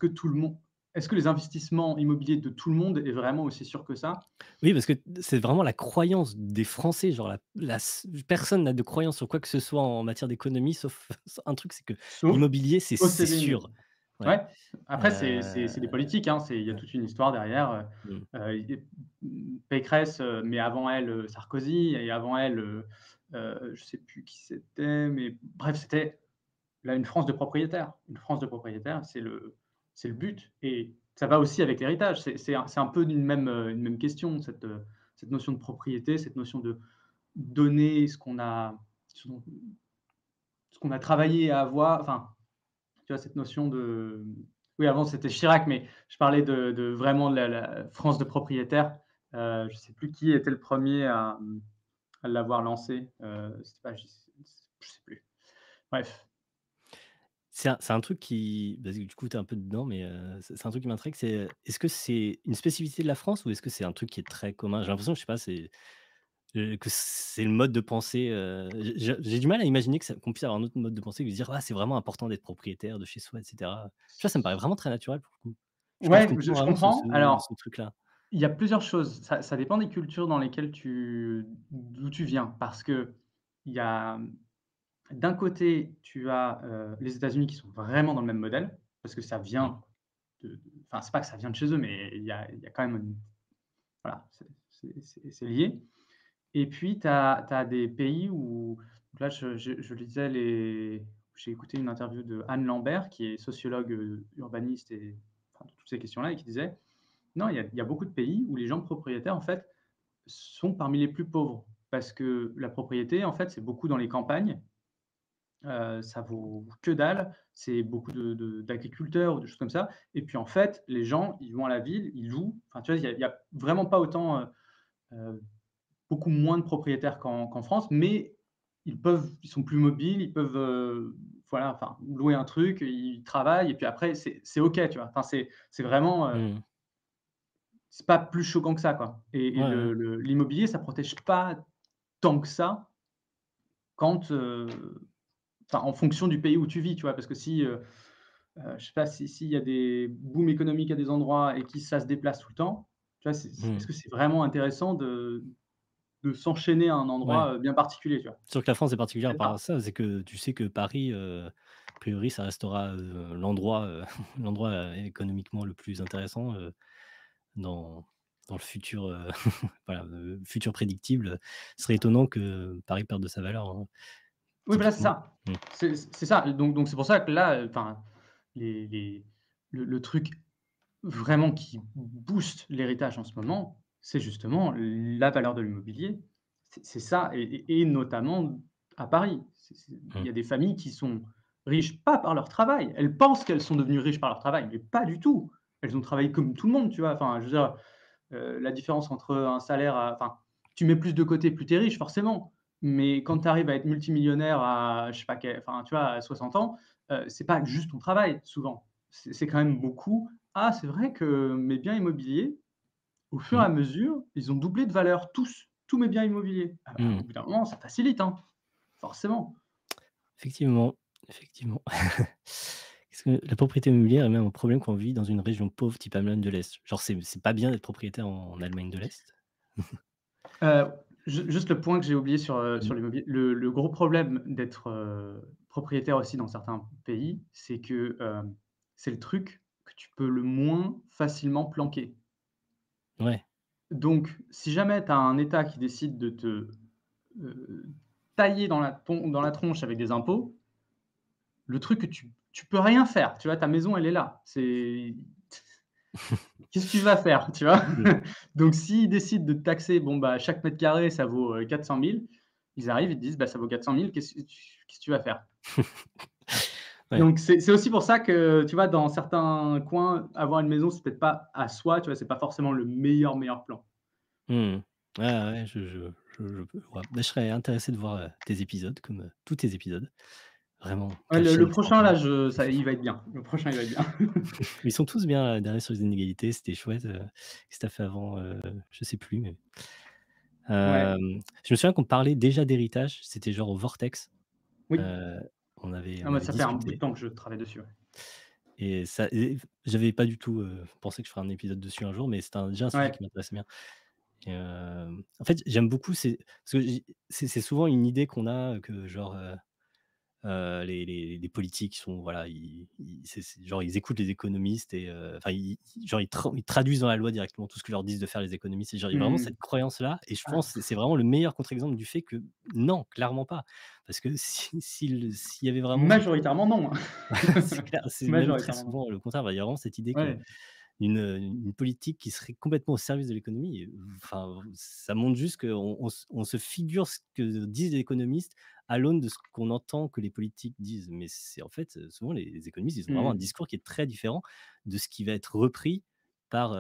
tout le monde est-ce que les investissements immobiliers de tout le monde est vraiment aussi sûr que ça? Oui, parce que c'est vraiment la croyance des Français, genre la s personne n'a de croyance sur quoi que ce soit en matière d'économie sauf un truc, c'est que Sauf l'immobilier, c'est posséder une sûr. maison. Ouais, Ouais, après c'est des heu, politiques, hein, il y a ouais, toute une histoire derrière, mmh, y Pécresse, mais avant elle, Sarkozy et avant elle, je sais plus qui c'était, mais bref, c'était là une France de propriétaires. Une France de propriétaires, c'est le but et ça va aussi avec l'héritage. C'est un peu une même question, cette notion de propriété, cette notion de donner ce qu'on a travaillé à avoir, enfin, tu vois, cette notion de oui, avant c'était Chirac, mais je parlais de vraiment de la France de propriétaires. Je sais plus qui était le premier à l'avoir lancé, c'était pas je sais plus. Bref. c'est un truc qui parce que du coup, tu es un peu dedans, mais, c'est un truc qui m'intrigue, est-ce que c'est une spécificité de la France ou est-ce que c'est un truc qui est très commun? J'ai l'impression, je sais pas, que c'est le mode de pensée, j'ai du mal à imaginer qu'on puisse avoir un autre mode de pensée que de dire: «Ah, c'est vraiment important d'être propriétaire de chez soi» et cetera. Tu vois, ça me paraît vraiment très naturel pour le coup. Je Ouais, comprends je vraiment ce ce comprends. ce Alors, truc-là. il y a plusieurs choses. Ça dépend des cultures dans lesquelles d'où tu viens. Parce qu'il y a, d'un côté, tu as, les États-Unis qui sont vraiment dans le même modèle, parce que ça Mmh. vient enfin, c'est pas que ça vient de chez eux, mais il y a quand même une voilà, c'est lié. Et puis tu as des pays où donc là, je lisais j'ai écouté une interview de Anne Lambert, qui est sociologue, urbaniste et enfin, de toutes ces questions-là et qui disait: «Non, il y a beaucoup de pays où les gens propriétaires, en fait, sont parmi les plus pauvres». Parce que la propriété, en fait, c'est beaucoup dans les campagnes, ça vaut que dalle, c'est beaucoup d'agriculteurs ou de choses comme ça et puis, en fait, les gens, ils vont à la ville, ils louent, enfin, tu vois, il y a vraiment pas autant, heu, beaucoup moins de propriétaires qu'en France, mais ils sont plus mobiles, ils peuvent, voilà, enfin, louer un truc, ils travaillent et puis après c'est OK, tu vois? Enfin, c'est vraiment, Mmh. c'est pas plus choquant que ça, quoi et Ouais, ouais. l'immobilier, ça protège pas tant que ça quand, enfin, en fonction du pays où tu vis, tu vois? Parce que si, je sais pas, s'il y a des booms économiques à des endroits et que ça se déplace tout le temps, tu vois? Est-ce Mmh. que c'est vraiment intéressant de s'enchaîner à un Ouais. endroit, bien particulier, tu vois? C'est sûr que la France est particulière Peut-être par rapport à pas. ça, c'est que tu sais que Paris, a priori, ça restera, l'endroit, l'endroit, économiquement le plus intéressant, dans dans le futur, voilà, futur prédictible. Ce serait étonnant que Paris perde de sa valeur, hein, Oui, voilà, c'est typiquement. ça. Mmh. C'est ça. Donc c'est pour ça que là, enfin, les le truc vraiment qui booste l'héritage en ce moment, c'est justement la valeur de l'immobilier. C'est ça et notamment à Paris. Il y Mmh. a des familles qui sont riches, pas par leur travail. Elles pensent qu'elles sont devenues riches par leur travail, mais pas du tout. Elles ont travaillé comme tout le monde, tu vois? Enfin, je veux dire, la différence entre un salaire à enfin, tu mets plus de côté, plus tu es riche forcément, mais quand tu arrives à être multimillionnaire à je sais pas quel enfin, tu vois, à 60 ans, c'est pas juste ton travail souvent. C'est quand même beaucoup: «Ah, c'est vrai que mes biens immobiliers, au fur et Mmh. à mesure, ils ont doublé de valeur tous mes biens immobiliers». Ah bah, au Mmh. bout d'un moment, ça facilite, hein, forcément. Effectivement, effectivement. Est-ce que la propriété immobilière est même un problème quand on vit dans une région pauvre type Allemagne de l'Est? Genre c'est pas bien d'être propriétaire en Allemagne de l'Est? Heu, juste le point que j'ai oublié Mmh. sur l'immobilier, le gros problème d'être, propriétaire aussi dans certains pays, c'est que, c'est le truc que tu peux le moins facilement planquer. Ouais. Donc si jamais tu as un État qui décide de te, tailler dans la tronche avec des impôts, le truc que tu peux rien faire, tu vois? Ta maison, elle est là. C'est qu'est-ce que tu vas faire, tu vois? Mmh. Donc s'ils décident de te taxer, bon, bah, chaque mètre carré, ça vaut, 400 000, ils arrivent, ils te disent: «Bah, ça vaut 400 000, qu'est-ce que tu vas faire?» Ouais. Donc c'est aussi pour ça que, tu vois, dans certains coins, avoir une maison, c'est peut-être pas à soi, tu vois? C'est pas forcément le meilleur plan. Mmh. Ouais, ouais, je peux voir. Bah, je serais intéressé de voir, tes épisodes comme, tous tes épisodes. Vraiment, Ouais, quelle le chaîne le prochain là, extraordinaire. je ça il va être bien. Le prochain, il va être bien. Ils sont tous bien, derrière sur les inégalités, c'était chouette, qu'est-ce que tu as fait avant? Je sais plus, mais Ouais. je me souviens qu'on parlait déjà d'héritage, c'était genre au Vortex, Oui. heu, Ah on moi, avait ça fait un bout de discuté temps que je travaille dessus, ouais. et ça et j'avais pas du tout, pensé que je ferais un épisode dessus un jour, mais c'était déjà un sujet Ouais. qui m'intéressait bien et en fait, j'aime beaucoup parce que c'est souvent une idée qu'on a, que genre, les politiques sont voilà, ils c'est genre ils écoutent les économistes et enfin genre ils traduisent dans la loi directement tout ce que leur disent de faire les économistes et genre il y a vraiment Mmh. cette croyance-là et je Ah, pense que c'est vraiment le meilleur contre-exemple du fait que non, clairement pas. Parce que s'il y avait vraiment ce majoritairement non, hein. c'est clair, c'est même très Majoritairement non. souvent le contraire. Il y a vraiment cette idée que Ouais. une politique qui serait complètement au service de l'économie et enfin, ça montre juste qu'on se figure ce que disent les économistes à l'aune de ce qu'on entend que les politiques disent. Mais c'est en fait, souvent les économistes, ils ont vraiment un Mmh. discours qui est très différent de ce qui va être repris par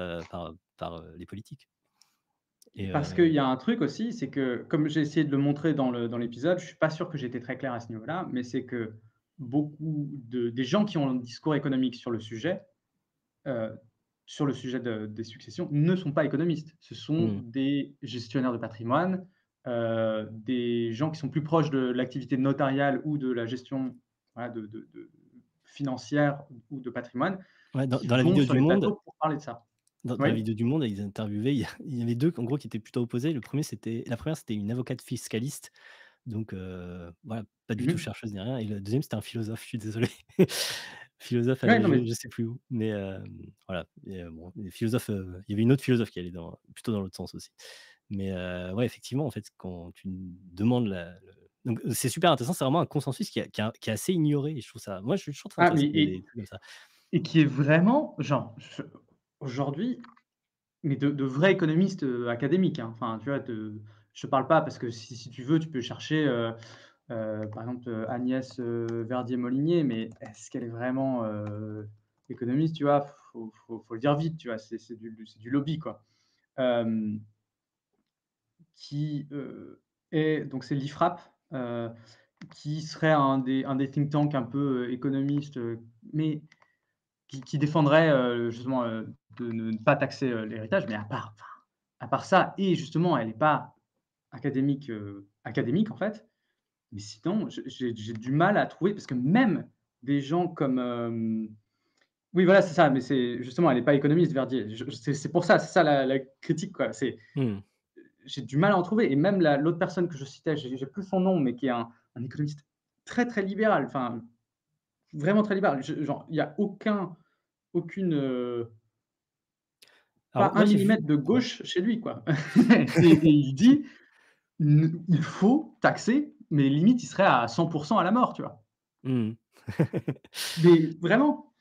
les politiques et Parce qu'il y a un truc aussi, c'est que comme j'ai essayé de le montrer dans l'épisode, je suis pas sûr que j'ai été très clair à ce niveau-là, mais c'est que beaucoup des gens qui ont un discours économique heu, sur le sujet des successions ne sont pas économistes. Ce sont mmh, des gestionnaires de patrimoine, des gens qui sont plus proches de l'activité notariale ou de la gestion, voilà, de financière ou de patrimoine, ouais, dans qui dans la vont vidéo sur du les Monde plateaux pour parler de ça. dans la Oui? vidéo du Monde, ils interviewaient, il y avait 2 en gros qui étaient plutôt opposés. Le premier c'était la première c'était une avocate fiscaliste. Donc voilà, pas du Mmh tout mh. chercheuse ni rien et le deuxième c'était un philosophe, je suis désolé. Philosophe Ouais, non, mais je sais plus où, mais voilà et bon, les philosophes, il y avait une autre philosophe qui allait plutôt dans l'autre sens aussi. Mais ouais, effectivement, en fait, quand tu demandes la donc c'est super intéressant, c'est vraiment un consensus qui est assez ignoré et je trouve ça moi, je suis toujours très ah, intéressé mais par des trucs comme ça. et qui est vraiment genre, aujourd'hui, mais de vrais économistes, académiques, hein. Enfin, tu vois, je te parle pas parce que si tu veux, tu peux chercher, par exemple, Agnès, Verdier-Molinier, mais est-ce qu'elle est vraiment, économiste, tu vois? Faut le dire vite, tu vois? C'est du lobby, quoi. Hem, qui, est donc c'est l'IFRAP, qui serait un des think tanks un peu, économistes, mais qui défendrait, justement, de ne pas taxer, l'héritage, mais à part ça et justement, elle est pas académique, en fait. Mais sinon, j'ai du mal à trouver parce que même des gens comme, oui, voilà, c'est ça, mais c'est justement, elle est pas économiste, Verdier. C'est pour ça, c'est ça la critique, quoi. Mmh. J'ai du mal à en trouver et même l'autre personne que je citais, j'ai plus son nom, mais qui est un économiste très, très libéral, enfin, vraiment très libéral. Genre, il y a aucune, pas Alors un moi, j'ai vu millimètre de ouais. gauche chez lui, quoi. Et il dit: Il faut taxer, mais limite, il serait à 100 à la mort», tu vois? Mmh. Mais vraiment,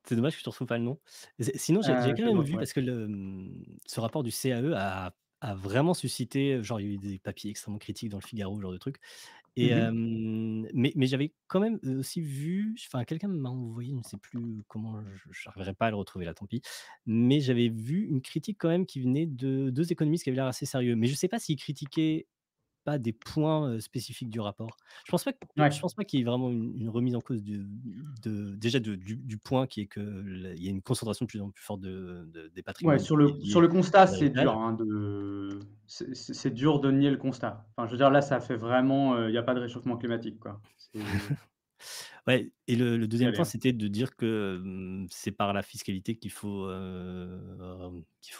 C'est dommage que je ne retrouve pas le nom. Sinon, j'ai je quand vais le même vu retrouver. parce que ce rapport du CAE a vraiment suscité, genre, il y a eu des papiers extrêmement critiques dans le Figaro, ce genre de truc et Mmh mh. mais j'avais quand même, aussi vu, enfin, quelqu'un m'a envoyé, je ne sais plus comment, je n'arriverai pas à le retrouver là, tant pis, mais j'avais vu une critique quand même qui venait de 2 économistes qui avaient l'air assez sérieux, mais je ne sais pas s'ils critiquaient pas des points, spécifiques du rapport. Je Ouais. pense pas qu'il y ait vraiment une remise en cause déjà du point qui est que il y a une concentration de plus en plus forte des Ouais, patrimoines sur qui est le sur liée le constat, à c'est dur, l'héritage. hein, c'est dur de nier le constat. Enfin, je veux dire, là, ça fait vraiment, il y a pas de réchauffement climatique, quoi. Ouais et le Y 2e aller, point, hein. c'était de dire que, c'est par la fiscalité qu'il faut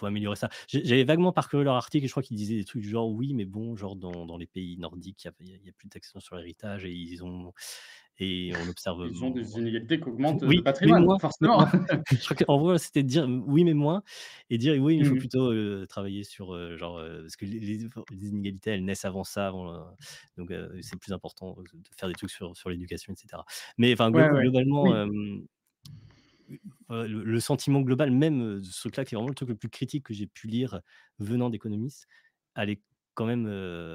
améliorer ça. J'avais vaguement parcouru leur article et je crois qu'ils disaient des trucs du genre: «Oui, mais bon, genre dans les pays nordiques, il y a plus de taxation sur l'héritage et ils ont et on observe, Ils ont des inégalités qui augmentent, de oui, mais patrimoine, moins, mais forcément. moins. Je crois qu'en gros, c'était de dire oui, mais moins, et dire oui, il faut Mmh. plutôt, travailler sur, genre, parce que les inégalités, elles naissent avant ça, avant, donc c'est plus important, de faire des trucs sur l'éducation, et cetera. Mais enfin, Ouais, ouais. globalement, Oui. le sentiment global, même, de ce truc-là, qui est vraiment le truc le plus critique que j'ai pu lire venant d'économistes, allait quand même,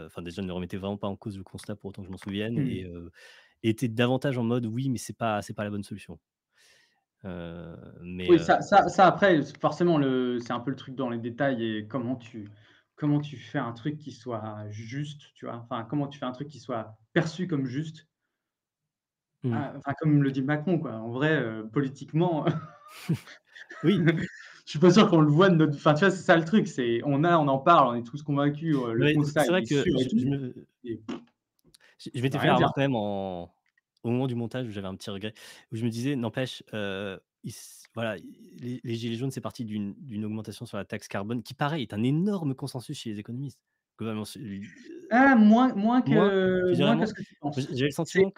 enfin, déjà, ne remettait vraiment pas en cause le constat pour autant que je m'en souvienne, Mmh. et était davantage en mode: «Oui, mais c'est pas la bonne solution». Mais Oui, ça après, forcément c'est un peu le truc dans les détails et comment tu fais un truc qui soit juste, tu vois? Enfin, comment tu fais un truc qui soit perçu comme juste, mmh, enfin, comme le dit Macron, quoi. En vrai, politiquement, oui, je suis pas sûr qu'on le voit de notre enfin, tu vois, c'est ça le truc, on en parle, on est tous convaincus, le mais constat, c'est vrai il est que sûr et tout et je ça m'étais veut fait rien la dire, remarque quand même au moment du montage, où j'avais un petit regret, où je me disais: «N'empêche, voilà, les gilets jaunes, c'est parti d'une augmentation sur la taxe carbone qui, pareil, est un énorme consensus chez les économistes». Globalement, Ah, tu dirais moins que moins? ce que tu Moi, penses. j'avais le C'est sentiment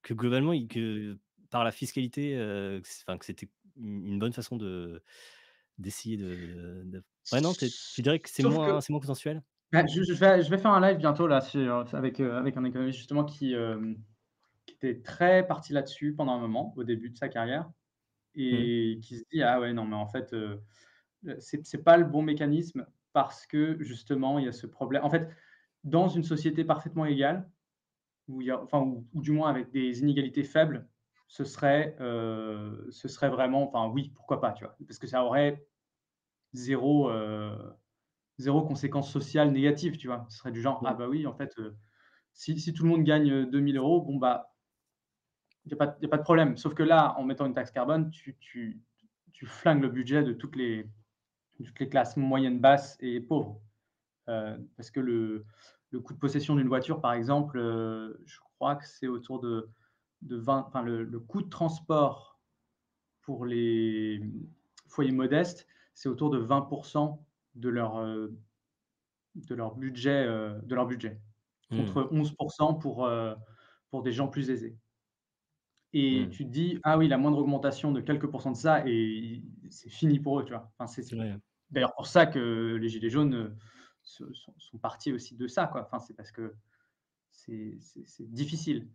que globalement, que par la fiscalité, que c'était une bonne façon d'essayer de ouais, non, tu dirais que sauf que c'est moins consensuel? bah, je vais faire un live bientôt là avec un économiste justement qui était très parti là-dessus pendant un moment, au début de sa carrière Mmh, et qui se dit: «Ah ouais, non mais en fait, c'est pas le bon mécanisme parce que justement il y a ce problème». En fait, dans une société parfaitement égale, où il y a enfin, ou du moins avec des inégalités faibles, ce serait vraiment enfin oui, pourquoi pas, tu vois? Parce que ça aurait zéro 0 conséquence sociale négative, tu vois? Ce serait du genre: «Ah mmh, bah oui, en fait, si tout le monde gagne, 2 000 €, bon bah, il y a pas de problème». Sauf que là, en mettant une taxe carbone, tu flingues le budget de toutes les classes moyennes, basses et pauvres. Parce que le coût de possession d'une voiture, par exemple, je crois que c'est autour de 20 enfin le coût de transport pour les, foyers modestes, c'est autour de 20 de de leur budget, mmh, contre 11 pour des gens plus aisés et mmh, tu te dis: «Ah oui, la moindre augmentation de quelques pourcents de ça et c'est fini pour eux», tu vois? Enfin, c'est ouais, d'ailleurs pour ça que les gilets jaunes, sont partis aussi de ça, quoi. Enfin, c'est parce que c'est difficile.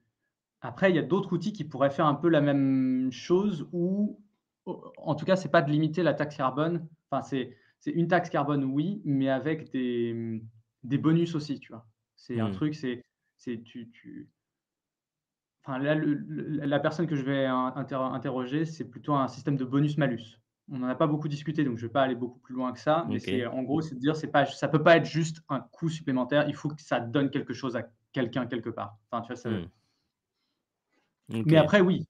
Après, il y a d'autres outils qui pourraient faire un peu la même chose ou en tout cas, c'est pas de limiter la taxe carbone. Enfin, c'est une taxe carbone, oui, mais avec des bonus aussi, tu vois? C'est un mmh, truc, c'est tu enfin là, la personne que je vais interroger, c'est plutôt un système de bonus-malus. On n'en a pas beaucoup discuté, donc je ne vais pas aller beaucoup plus loin que ça, mais c'est OK, en gros, c'est de dire c'est pas ça peut pas être juste un coût supplémentaire, il faut que ça donne quelque chose à quelqu'un quelque part. Enfin, tu vois, ça mmh, mais OK, après oui,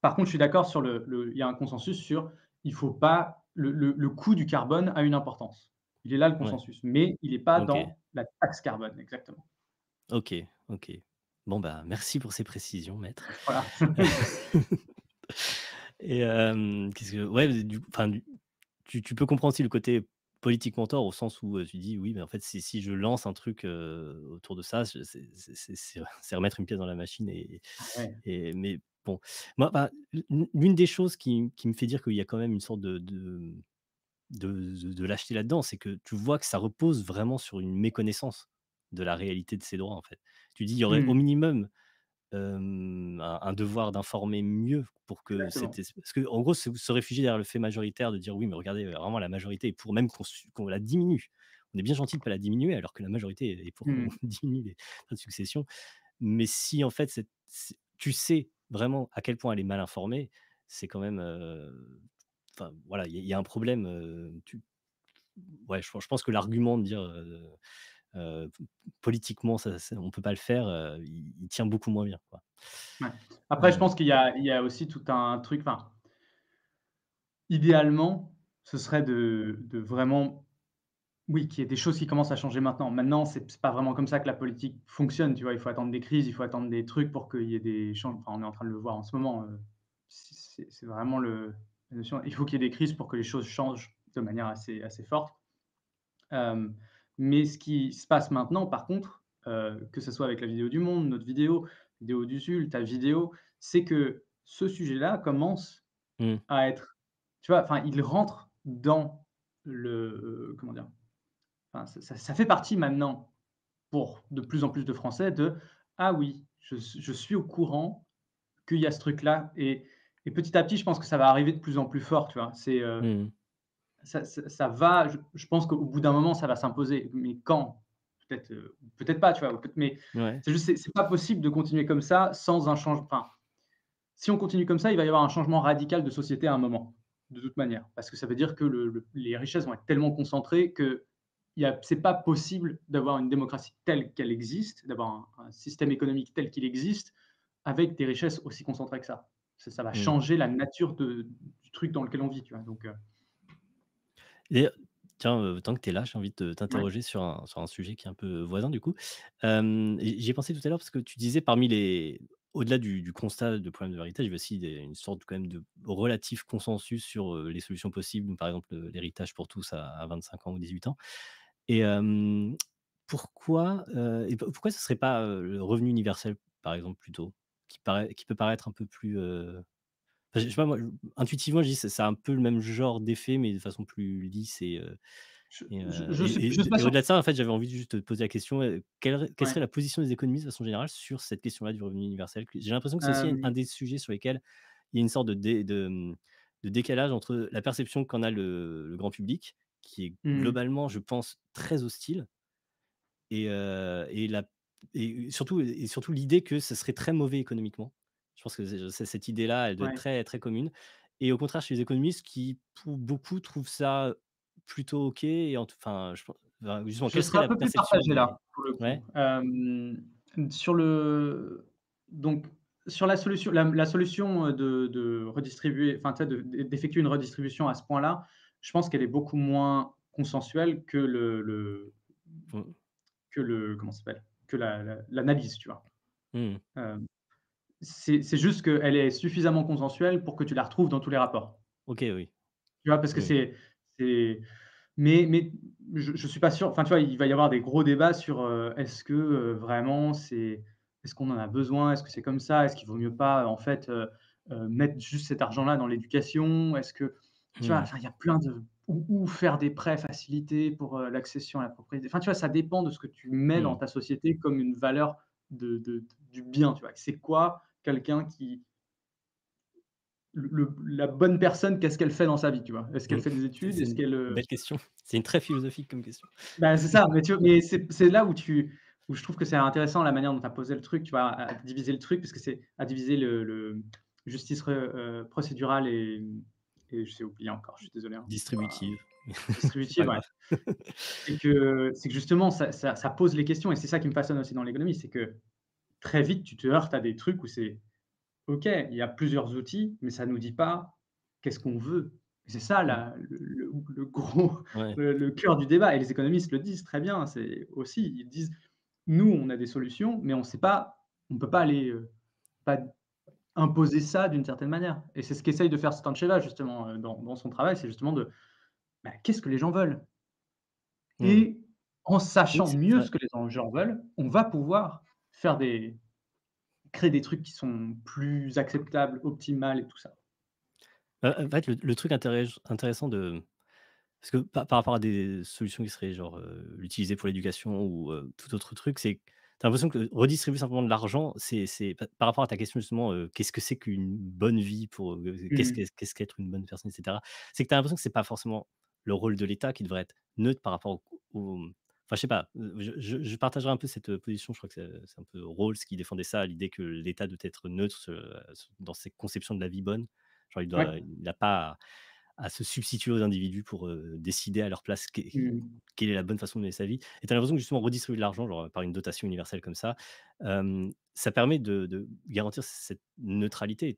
par contre, je suis d'accord sur il y a un consensus sur il faut pas le coût du carbone a une importance. Il est là le ouais, consensus, mais il est pas OK, dans la taxe carbone, exactement. OK, OK. Bon, bah, merci pour ces précisions, maître. Voilà. Et qu'est-ce que ouais, tu peux comprendre aussi le côté politiquement tort, au sens où, tu dis: «Oui, mais en fait, si je lance un truc, autour de ça, c'est remettre une pièce dans la machine», Ah ouais. mais bon, moi, bah, l'une des choses qui me fait dire qu'il y a quand même une sorte de lâcheté là-dedans, c'est que tu vois que ça repose vraiment sur une méconnaissance de la réalité de ces droits, en fait. Tu dis: «Il y aurait au Mmh. minimum, un devoir d'informer mieux pour que Exactement. parce qu'en gros, se réfugier derrière le fait majoritaire de dire: «Oui, mais regardez, vraiment la majorité est pour», même qu'on la diminue. On est bien gentil de pas la diminuer alors que la majorité est pour qu'on Mmh. diminue les frais de succession. Mais si en fait tu sais vraiment à quel point elle est mal informée, c'est quand même, enfin voilà, il y a un problème, ouais, je pense que l'argument de dire, politiquement ça on peut pas le faire, il tient beaucoup moins bien, quoi. Ouais. Après, je Heu, pense il y a aussi tout un truc enfin, idéalement, ce serait de vraiment oui, qu'il y ait des choses qui commencent à changer maintenant. Maintenant, c'est pas vraiment comme ça que la politique fonctionne, tu vois? Il faut attendre des crises, il faut attendre des trucs pour qu'il y ait des change enfin, on est en train de le voir en ce moment, c'est vraiment la notion il faut qu'il y ait des crises pour que les choses changent de manière assez forte. Mais ce qui se passe maintenant, par contre, que ce soit avec la vidéo du Monde, notre vidéo, vidéo d'Usul, ta vidéo, c'est que ce sujet-là commence Mmh. à être, tu vois? Enfin, il rentre dans comment dire? Enfin, ça fait partie maintenant pour de plus en plus de Français de: «Ah oui, je suis au courant qu'il y a ce truc-là», et petit à petit, je pense que ça va arriver de plus en plus fort, tu vois? Mmh. Ça va, je pense qu'au bout d'un moment, ça va s'imposer, mais quand? Peut-être, peut-être pas, tu vois? Ou peut mais Ouais. c'est juste, c'est pas possible de continuer comme ça sans un changement. Enfin, si on continue comme ça, il va y avoir un changement radical de société à un moment, de toute manière. Parce que ça veut dire que les richesses vont être tellement concentrées que c'est pas possible d'avoir une démocratie telle qu'elle existe, d'avoir un système économique tel qu'il existe, avec des richesses aussi concentrées que ça. Ça va Mmh. changer la nature du truc dans lequel on vit, tu vois? Donc, Et tiens, tant que tu es là, j'ai envie de ouais. t'interroger sur un sujet qui est un peu voisin du coup. J'y ai pensé tout à l'heure parce que tu disais parmi les au-delà du constat de problème de l'héritage, il y avait aussi une sorte quand même de relatif consensus sur, les solutions possibles, par exemple, l'héritage pour tous à 25 ans ou 18 ans. Et pourquoi ce serait pas, le revenu universel, par exemple, plutôt? Qui peut paraître un peu plus, enfin, je sais pas moi, intuitivement, je dis: «Ça a un peu le même genre d'effet, mais de façon plus lisse», Je suis pas et sûr. au-delà de ça, en fait, j'avais envie de juste te poser la question, quelle Ouais. serait la position des économistes de façon générale sur cette question-là du revenu universel? J'ai l'impression que c'est aussi un Hem, des sujets sur lesquels il y a une sorte de décalage entre la perception qu'en a le grand public, qui est mmh, globalement, je pense, très hostile et la et surtout l'idée que ce serait très mauvais économiquement. Je pense que c'est cette idée-là, elle doit être ouais. très, très commune et au contraire chez les économistes qui, pour beaucoup, trouvent ça plutôt OK et enfin, justement, Je quelle serais serait un la peu plus perception partagé des là, pour le ouais? coup. Sur le donc sur la solution, de redistribuer, enfin, tu sais, d'effectuer une redistribution à ce point-là, je pense qu'elle est beaucoup moins consensuelle que Mmh. comment ça s'appelle? Que l'analyse, tu vois? Mmh. Hem, c'est juste qu'elle est suffisamment consensuelle pour que tu la retrouves dans tous les rapports. OK, oui. Tu vois? Parce que Oui, oui. c'est mais je suis pas sûr, enfin, tu vois, il va y avoir des gros débats sur, est-ce que, vraiment est-ce qu'on en a besoin? Est-ce que c'est comme ça? Est-ce qu'il vaut mieux pas, en fait, mettre juste cet argent-là dans l'éducation? Est-ce que tu vois? Mmh. Enfin, il y a plein de ou faire des prêts facilités pour, l'accession à la propriété. Enfin, tu vois, ça dépend de ce que tu mets dans Mmh. ta société comme une valeur du bien, tu vois? C'est quoi quelqu'un qui la bonne personne, qu'est-ce qu'elle fait dans sa vie, tu vois? Est-ce qu'elle Mmh. fait des études? C'est Est-ce une qu'elle, belle question. C'est une très philosophique comme question. bah, c'est ça, mais c'est là où je trouve que c'est intéressant la manière dont tu as posé le truc, tu vois? À diviser le truc, parce que c'est à diviser le justice procédurale et j'ai oublié encore, je suis désolé, hein, Distributive. C'est pas distributive, ouais. grave. C'est que justement ça pose les questions, et c'est ça qui me passionne aussi dans l'économie, c'est que très vite tu te heurtes à des trucs où c'est OK, il y a plusieurs outils, mais ça nous dit pas qu'est-ce qu'on veut. C'est ça Mmh. le gros, Ouais. le cœur du débat, et les économistes le disent très bien, c'est aussi, ils disent: «Nous, on a des solutions, mais on sait pas, on peut pas aller, pas imposer ça d'une certaine manière», et c'est ce qu'essaye de faire Stancheva justement, dans son travail, c'est justement de, bah, qu'est-ce que les gens veulent? Mmh. Et en Oui, sachant c'est mieux vrai. ce que les gens veulent, on va pouvoir faire des créer des trucs qui sont plus acceptables, optimales et tout ça. En fait, le truc intéressant de parce que par rapport à des solutions qui seraient genre, utilisées pour l'éducation ou, tout autre truc, c'est que tu as l'impression que redistribuer simplement de l'argent, c'est par rapport à ta question justement, qu'est-ce que c'est qu'une bonne vie pour, Mmh. qu'est-ce qu'être une bonne personne et cetera? C'est que tu as l'impression que c'est pas forcément le rôle de l'État qui devrait être neutre par rapport enfin je sais pas, je partagerais un peu cette, position. Je crois que c'est un peu Rawls qui défendait ça, l'idée que l'État doit être neutre, dans ses conceptions de la vie bonne. Genre Ouais. il n'a pas à se substituer aux individus pour, décider à leur place Mmh. quelle est la bonne façon de mener sa vie et tu as l'impression que justement redistribuer de l'argent, genre, par une dotation universelle comme ça permet de garantir cette neutralité,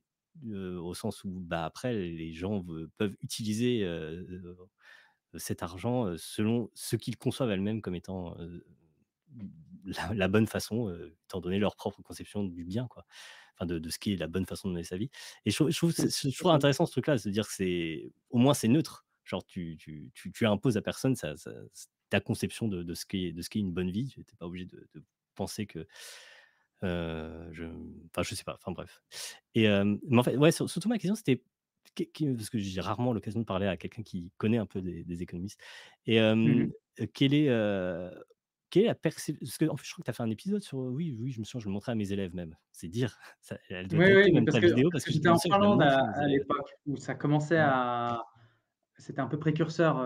au sens où, bah, après les gens peuvent utiliser, cet argent, selon ce qu'ils conçoivent elles-mêmes comme étant, la bonne façon, étant donné leur propre conception du bien, quoi. Enfin de ce qui est la bonne façon de mener sa vie et je trouve intéressant ce truc-là, de se dire que c'est au moins c'est neutre. Genre tu imposes à personne ta conception de ce qu'est une bonne vie. Tu es pas obligé de penser que Je enfin, je sais pas, enfin bref et mais en fait, ouais, surtout ma question, c'était parce que j'ai rarement l'occasion de parler à quelqu'un qui connaît un peu des économistes et Mmh. quelle est la percep parce qu'en fait, je crois que tu as fait un épisode sur, oui, oui, je me souviens, je le montrais à mes élèves même. C'est dire, ça elle doit Oui, oui, dater mais même ta vidéo parce parce que que je j'étais me en souviens que je la Finlande montrais à mes à élèves. l'époque où ça commençait Ouais. à c'était un peu précurseur,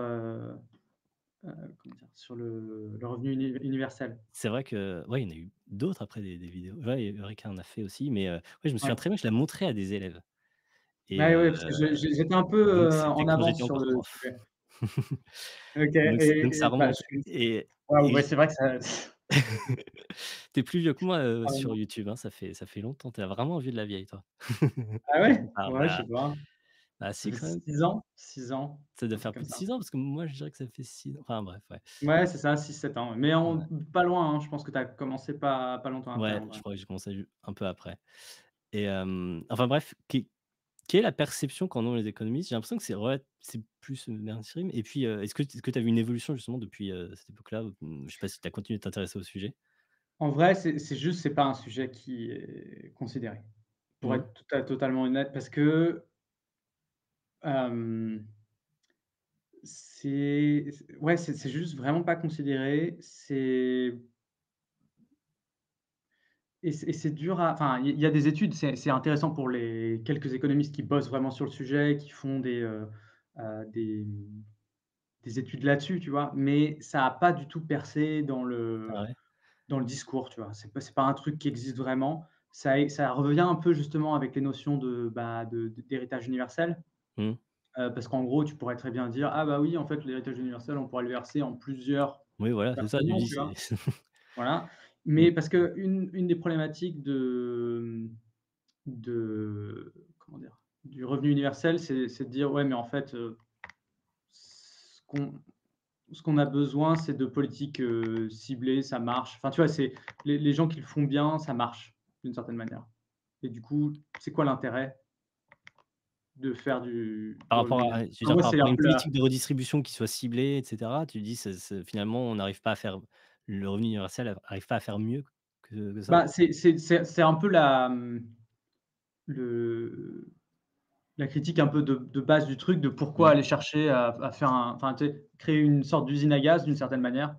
comment dire? Sur le revenu universel. C'est vrai que ouais, il y en a eu d'autres après des vidéos. Ouais, Eureka en a fait aussi, mais ouais, je me souviens Ouais. très bien que je la montrais à des élèves et Ouais, ouais, parce que j'étais un peu, donc c'était en quand avance j'étais sur encore le prof. sujet. OK Donc ça bah, remonte je suis et waouh, et ouais, j c'est vrai que ça tu es plus vieux que moi, sur vraiment YouTube, hein, ça fait longtemps. Tu es vraiment un vieux de la vieille, toi. ah Quand ouais? tu parles, Ouais, je sais bah pas. Ça si fait quand même. 6 ans? 6 ans, Ça doit un truc faire comme plus de ça. 6 ans parce que moi je dirais que ça fait 6 ans, enfin bref, ouais. Ouais, c'est ça, 6 7 ans, mais Ouais, pas loin, hein. Je pense que tu as commencé pas longtemps après, ouais, en je vrai. crois que j'ai commencé un peu après et enfin bref, quelle est la perception qu'en ont les économistes? J'ai l'impression que c'est plus, mainstream et puis, est-ce que tu as vu une évolution justement depuis, cette époque-là? Je sais pas si tu as continué de t'intéresser au sujet? En vrai, c'est juste, c'est pas un sujet qui est considéré, pour Mmh. être totalement honnête, parce que, hem, ouais, c'est juste vraiment pas considéré. C'est dur à enfin, il y a des études, c'est intéressant pour les quelques économistes qui bossent vraiment sur le sujet, qui font des, des études là-dessus, tu vois? Mais ça a pas du tout percé Ah ouais? dans le discours, tu vois? C'est pas un truc qui existe vraiment. Ça revient un peu justement avec les notions d'héritage universel, Mmh. parce qu'en gros, tu pourrais très bien dire: «Ah bah oui, en fait, l'héritage universel, on pourrait le verser en plusieurs Oui, voilà, c'est ça, tu versements», dis, tu vois? c'est Voilà. mmh. Mais parce qu'une des problématiques comment dire? Du revenu universel, c'est de dire: «Ouais, mais en fait, ce qu'on ce qu'on a besoin, c'est de politiques, ciblées, ça marche». Enfin, tu vois, c'est les gens qui le font bien, ça marche d'une certaine manière et du coup, c'est quoi l'intérêt de faire Par du revenu rapport à universel? je veux Enfin, dire, moi, par c'est rapport un à une peu la politique de redistribution qui soit ciblée et cetera, tu dis c'est finalement on n'arrive pas à faire le revenu universel arrive pas à faire mieux que ça? bah, c'est un peu le la critique un peu de base du truc, de pourquoi Mmh. aller chercher à faire enfin, tu sais, créer une sorte d'usine à gaz d'une certaine manière.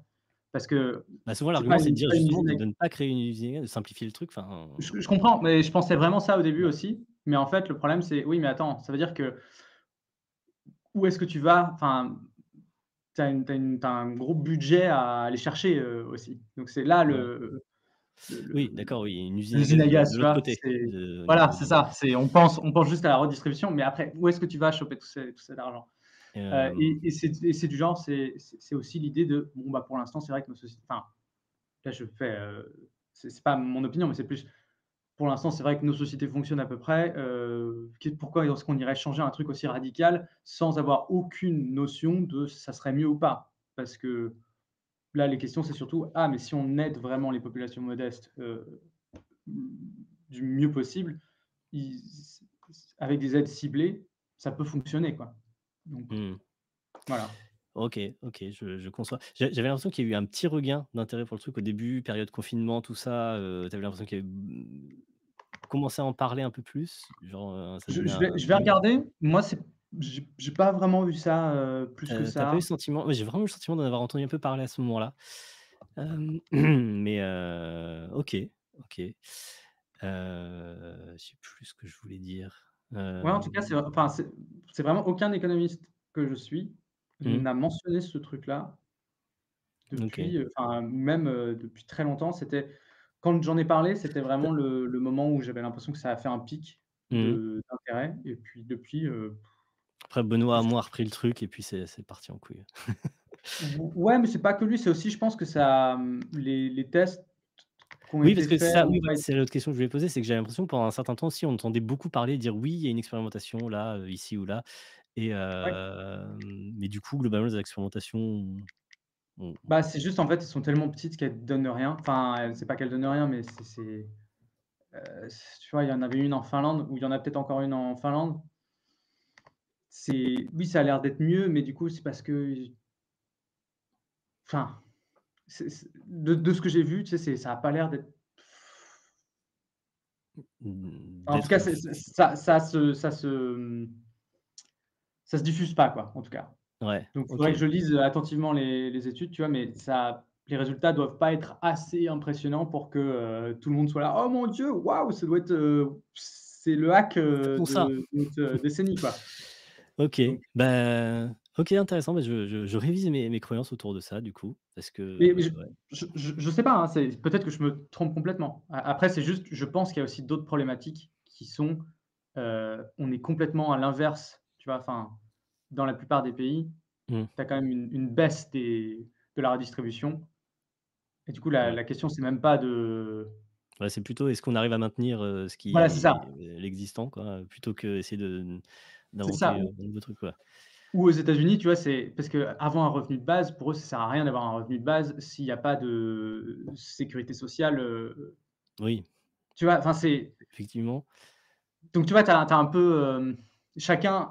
Parce que Bah, souvent c'est l'argument c'est de dire pas une justement usine à de ne pas créer une usine, de simplifier le truc, enfin je comprends, mais je pensais vraiment ça au début ouais. aussi. Mais en fait, le problème, c'est oui, mais attends, ça veut dire que où est-ce que tu vas? Enfin, tu as un gros budget à aller chercher, aussi. Donc c'est là Ouais. Oui, le d'accord, oui, une usine à l'usine gaz à gaz, de tu l'autre vois? côté, au Voilà, niveau c'est du ça, on pense juste à la redistribution, mais après, où est-ce que tu vas choper tout cet argent? hem, C'est du genre, c'est aussi l'idée de, bon, bah, pour l'instant, c'est vrai que nos sociétés enfin, là, je fais, c'est pas mon opinion, mais c'est plus pour l'instant, c'est vrai que nos sociétés fonctionnent à peu près, pourquoi est-ce qu'on irait changer un truc aussi radical sans avoir aucune notion de ça serait mieux ou pas? Parce que là, les questions, c'est surtout: «Ah, mais si on aide vraiment les populations modestes, du mieux possible, ils avec des aides ciblées, ça peut fonctionner, quoi». Donc mmh, voilà. OK, OK, je conçois. J'avais l'impression qu'il y a eu un petit regain d'intérêt pour le truc au début, période confinement, tout ça, tu avais l'impression qu'il y avait, commençait à en parler un peu plus, genre, ça donnait un Je vais regarder. Moi, j'ai pas vraiment vu ça, plus que tu pas eu ça. le sentiment ouais, j'ai vraiment eu le sentiment d'en avoir entendu un peu parler à ce moment-là. Mais OK, OK. Je sais plus ce que je voulais dire. Ouais, en tout cas, enfin, c'est vraiment aucun économiste que je suis Mmh, n'a mentionné ce truc-là OK. depuis, enfin, même, depuis très longtemps. Quand j'en ai parlé, c'était Tu vraiment le moment où j'avais l'impression que ça a fait un pic mmh. d'intérêt et puis depuis, Après Benoît Hamon a repris le truc et puis c'est parti en couille. ouais, mais c'est pas que lui, c'est aussi je pense que ça, les tests qui ont Oui, parce été que c'est faits ça, ont oui, pas voilà, c'est l'autre question que je voulais poser, c'est que j'avais l'impression que pendant un certain temps aussi, on entendait beaucoup parler, dire: «Oui, il y a une expérimentation là, ici ou là» et ouais. mais du coup, globalement, les expérimentations ont Bah, c'est juste, en fait, elles sont tellement petites qu'elles donnent rien. Enfin, c'est pas qu'elles donnent rien, mais tu vois, il y en avait une en Finlande ou il y en a peut-être encore une en Finlande. Oui, ça a l'air d'être mieux, mais du coup, c'est parce que enfin, de ce que j'ai vu, tu sais, ça a pas l'air d'être En tout d'être cas, ça se diffuse pas quoi, en tout cas. ouais, Donc il OK. faudrait que je lise, attentivement les études, tu vois? Mais ça les résultats doivent pas être assez impressionnants pour que, tout le monde soit là: «Oh mon Dieu, waouh, ça doit être, c'est le hack, Font ça. de notre, décennie, quoi». OK, Donc OK, intéressant. Bah, je révise mes croyances autour de ça du coup, parce que, mais je ouais. je sais pas, hein, c'est peut-être que je me trompe complètement. Après, c'est juste, je pense qu'il y a aussi d'autres problématiques qui sont, on est complètement à l'inverse, tu vois? Enfin, dans la plupart des pays, Mmh, tu as quand même une baisse de la redistribution et du coup, la ouais. la question, c'est même pas de Ouais, c'est plutôt est-ce qu'on arrive à maintenir, ce voilà, c'est ça. qui l'existant quoi, plutôt qu'essayer C'est ça. d'inventer, un nouveau truc quoi. Ou aux États-Unis, tu vois, c'est parce qu'avoir un revenu de base, pour eux, ça sert à rien d'avoir un revenu de base s'il y a pas de sécurité sociale, Oui, tu vois? Enfin, c'est effectivement. donc tu vois, tu as un peu, chacun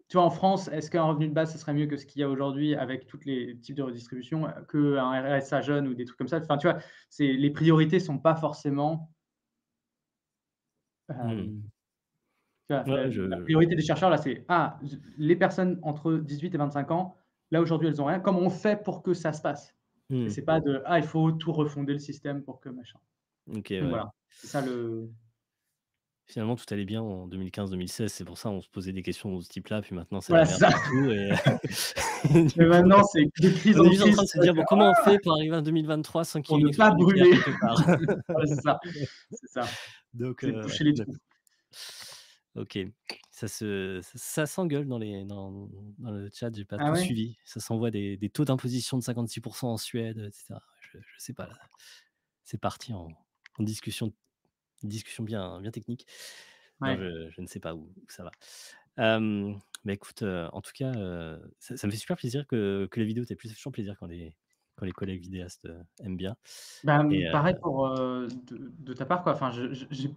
tu vois, en France, est-ce qu'un revenu de base, ce serait mieux que ce qu'il y a aujourd'hui avec toutes les types de redistribution, qu'un RSA jeune ou des trucs comme ça? Enfin, tu vois, c'est les priorités sont pas forcément, Mmh. hem, tu vois, Ouais, la priorité des chercheurs là, c'est: «Ah, les personnes entre 18 et 25 ans, là, aujourd'hui, elles ont rien. Comment on fait pour que ça se passe?» Et mmh, c'est pas de: «Ah, il faut tout refonder le système pour que machin». OK, Donc ouais. voilà, c'est ça le Finalement, tout allait bien en 2015-2016, c'est pour ça on se posait des questions de ce type-là, puis maintenant c'est la voilà, c'est merde ça. partout et Et du coup, maintenant, c'est de crise on est en juste en crise, train de tu se vas dire: «Bon, faire: comment on «Ah!» fait pour arriver en 2023 sans qu'il pour y ait une ne pas explosion nucléaire brûler. quelque part?» Voilà, c'est ça, c'est ça. Donc C'est ouais, boucher les neuf. trous. OK. Ça s'engueule dans le chat, j'ai pas Ah tout ouais? suivi. Ça s'envoie des taux d'imposition de 56 en Suède, et cetera. Je sais pas là. C'est parti en discussion bien technique. Non, Ouais. je ne sais pas où ça va. Bah, écoute, en tout cas, ça me fait super plaisir que les vidéos t'aient plu. Ça fait toujours plaisir quand les collègues vidéastes, aiment bien Bah, et pareil pour, de ta part, quoi. Enfin, j'ai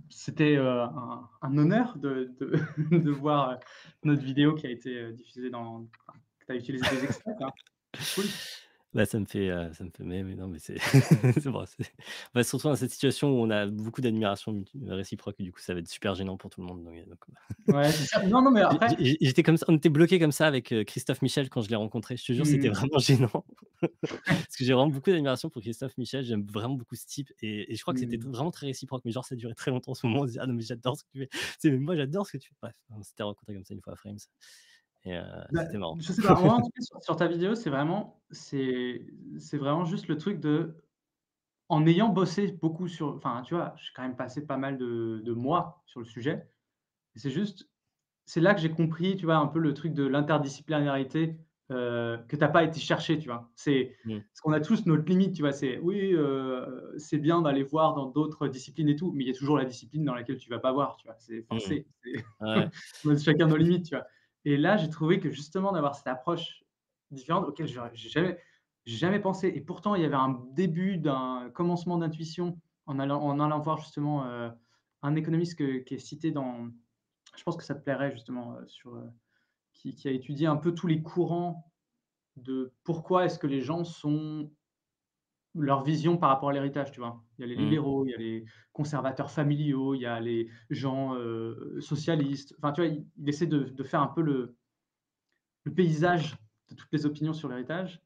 c'était, un honneur de de voir, notre vidéo qui a été, diffusée dans enfin, que tu as utilisé des extraits, quoi. C'est cool. bah, ça me fait mais non, mais c'est c'est bon, on va se retrouver dans cette situation où on a beaucoup d'admiration réciproque et du coup, ça va être super gênant pour tout le monde donc Ouais, c'est ça. Non, non, mais après j'étais comme ça, on était bloqués comme ça avec, Christophe Michel quand je l'ai rencontré. Je te jure, c'était mmh vraiment gênant. Parce que j'ai vraiment beaucoup d'admiration pour Christophe Michel. J'aime vraiment beaucoup ce type et je crois que c'était mmh. vraiment très réciproque. Mais genre, ça a duré très longtemps ce moment. On se dit: «Ah non, mais j'adore ce que tu fais». C'est mais moi, j'adore ce que tu fais. Bref, on s'était rencontrés comme ça une fois à Frames et Bah, c'était marrant. je sais pas, moi, en tout cas, sur ta vidéo, c'est vraiment juste le truc de en ayant bossé beaucoup sur enfin, tu vois, j'ai quand même passé pas mal de mois sur le sujet et c'est là que j'ai compris, tu vois, un peu le truc de l'interdisciplinarité, que tu as pas été chercher, tu vois? C'est Mmh, parce qu'on a tous notre limite, tu vois? C'est oui, c'est bien d'aller voir dans d'autres disciplines et tout, mais il y a toujours la discipline dans laquelle tu vas pas voir, tu vois? C'est mmh. forcé, c'est Ouais. on a chacun nos limites, tu vois? Et là, j'ai trouvé que justement d'avoir cette approche différente auquel j'ai jamais pensé et pourtant il y avait un début d'un commencement d'intuition en allant voir justement, un économiste qui est cité dans je pense que ça te plairait justement, qui a étudié un peu tous les courants de pourquoi est-ce que les gens sont leur vision par rapport à l'héritage, tu vois? Il y a les Mmh, libéraux, il y a les conservateurs familiaux, il y a les gens, socialistes. Enfin, tu vois? Il essaie de faire un peu le paysage de toutes les opinions sur l'héritage.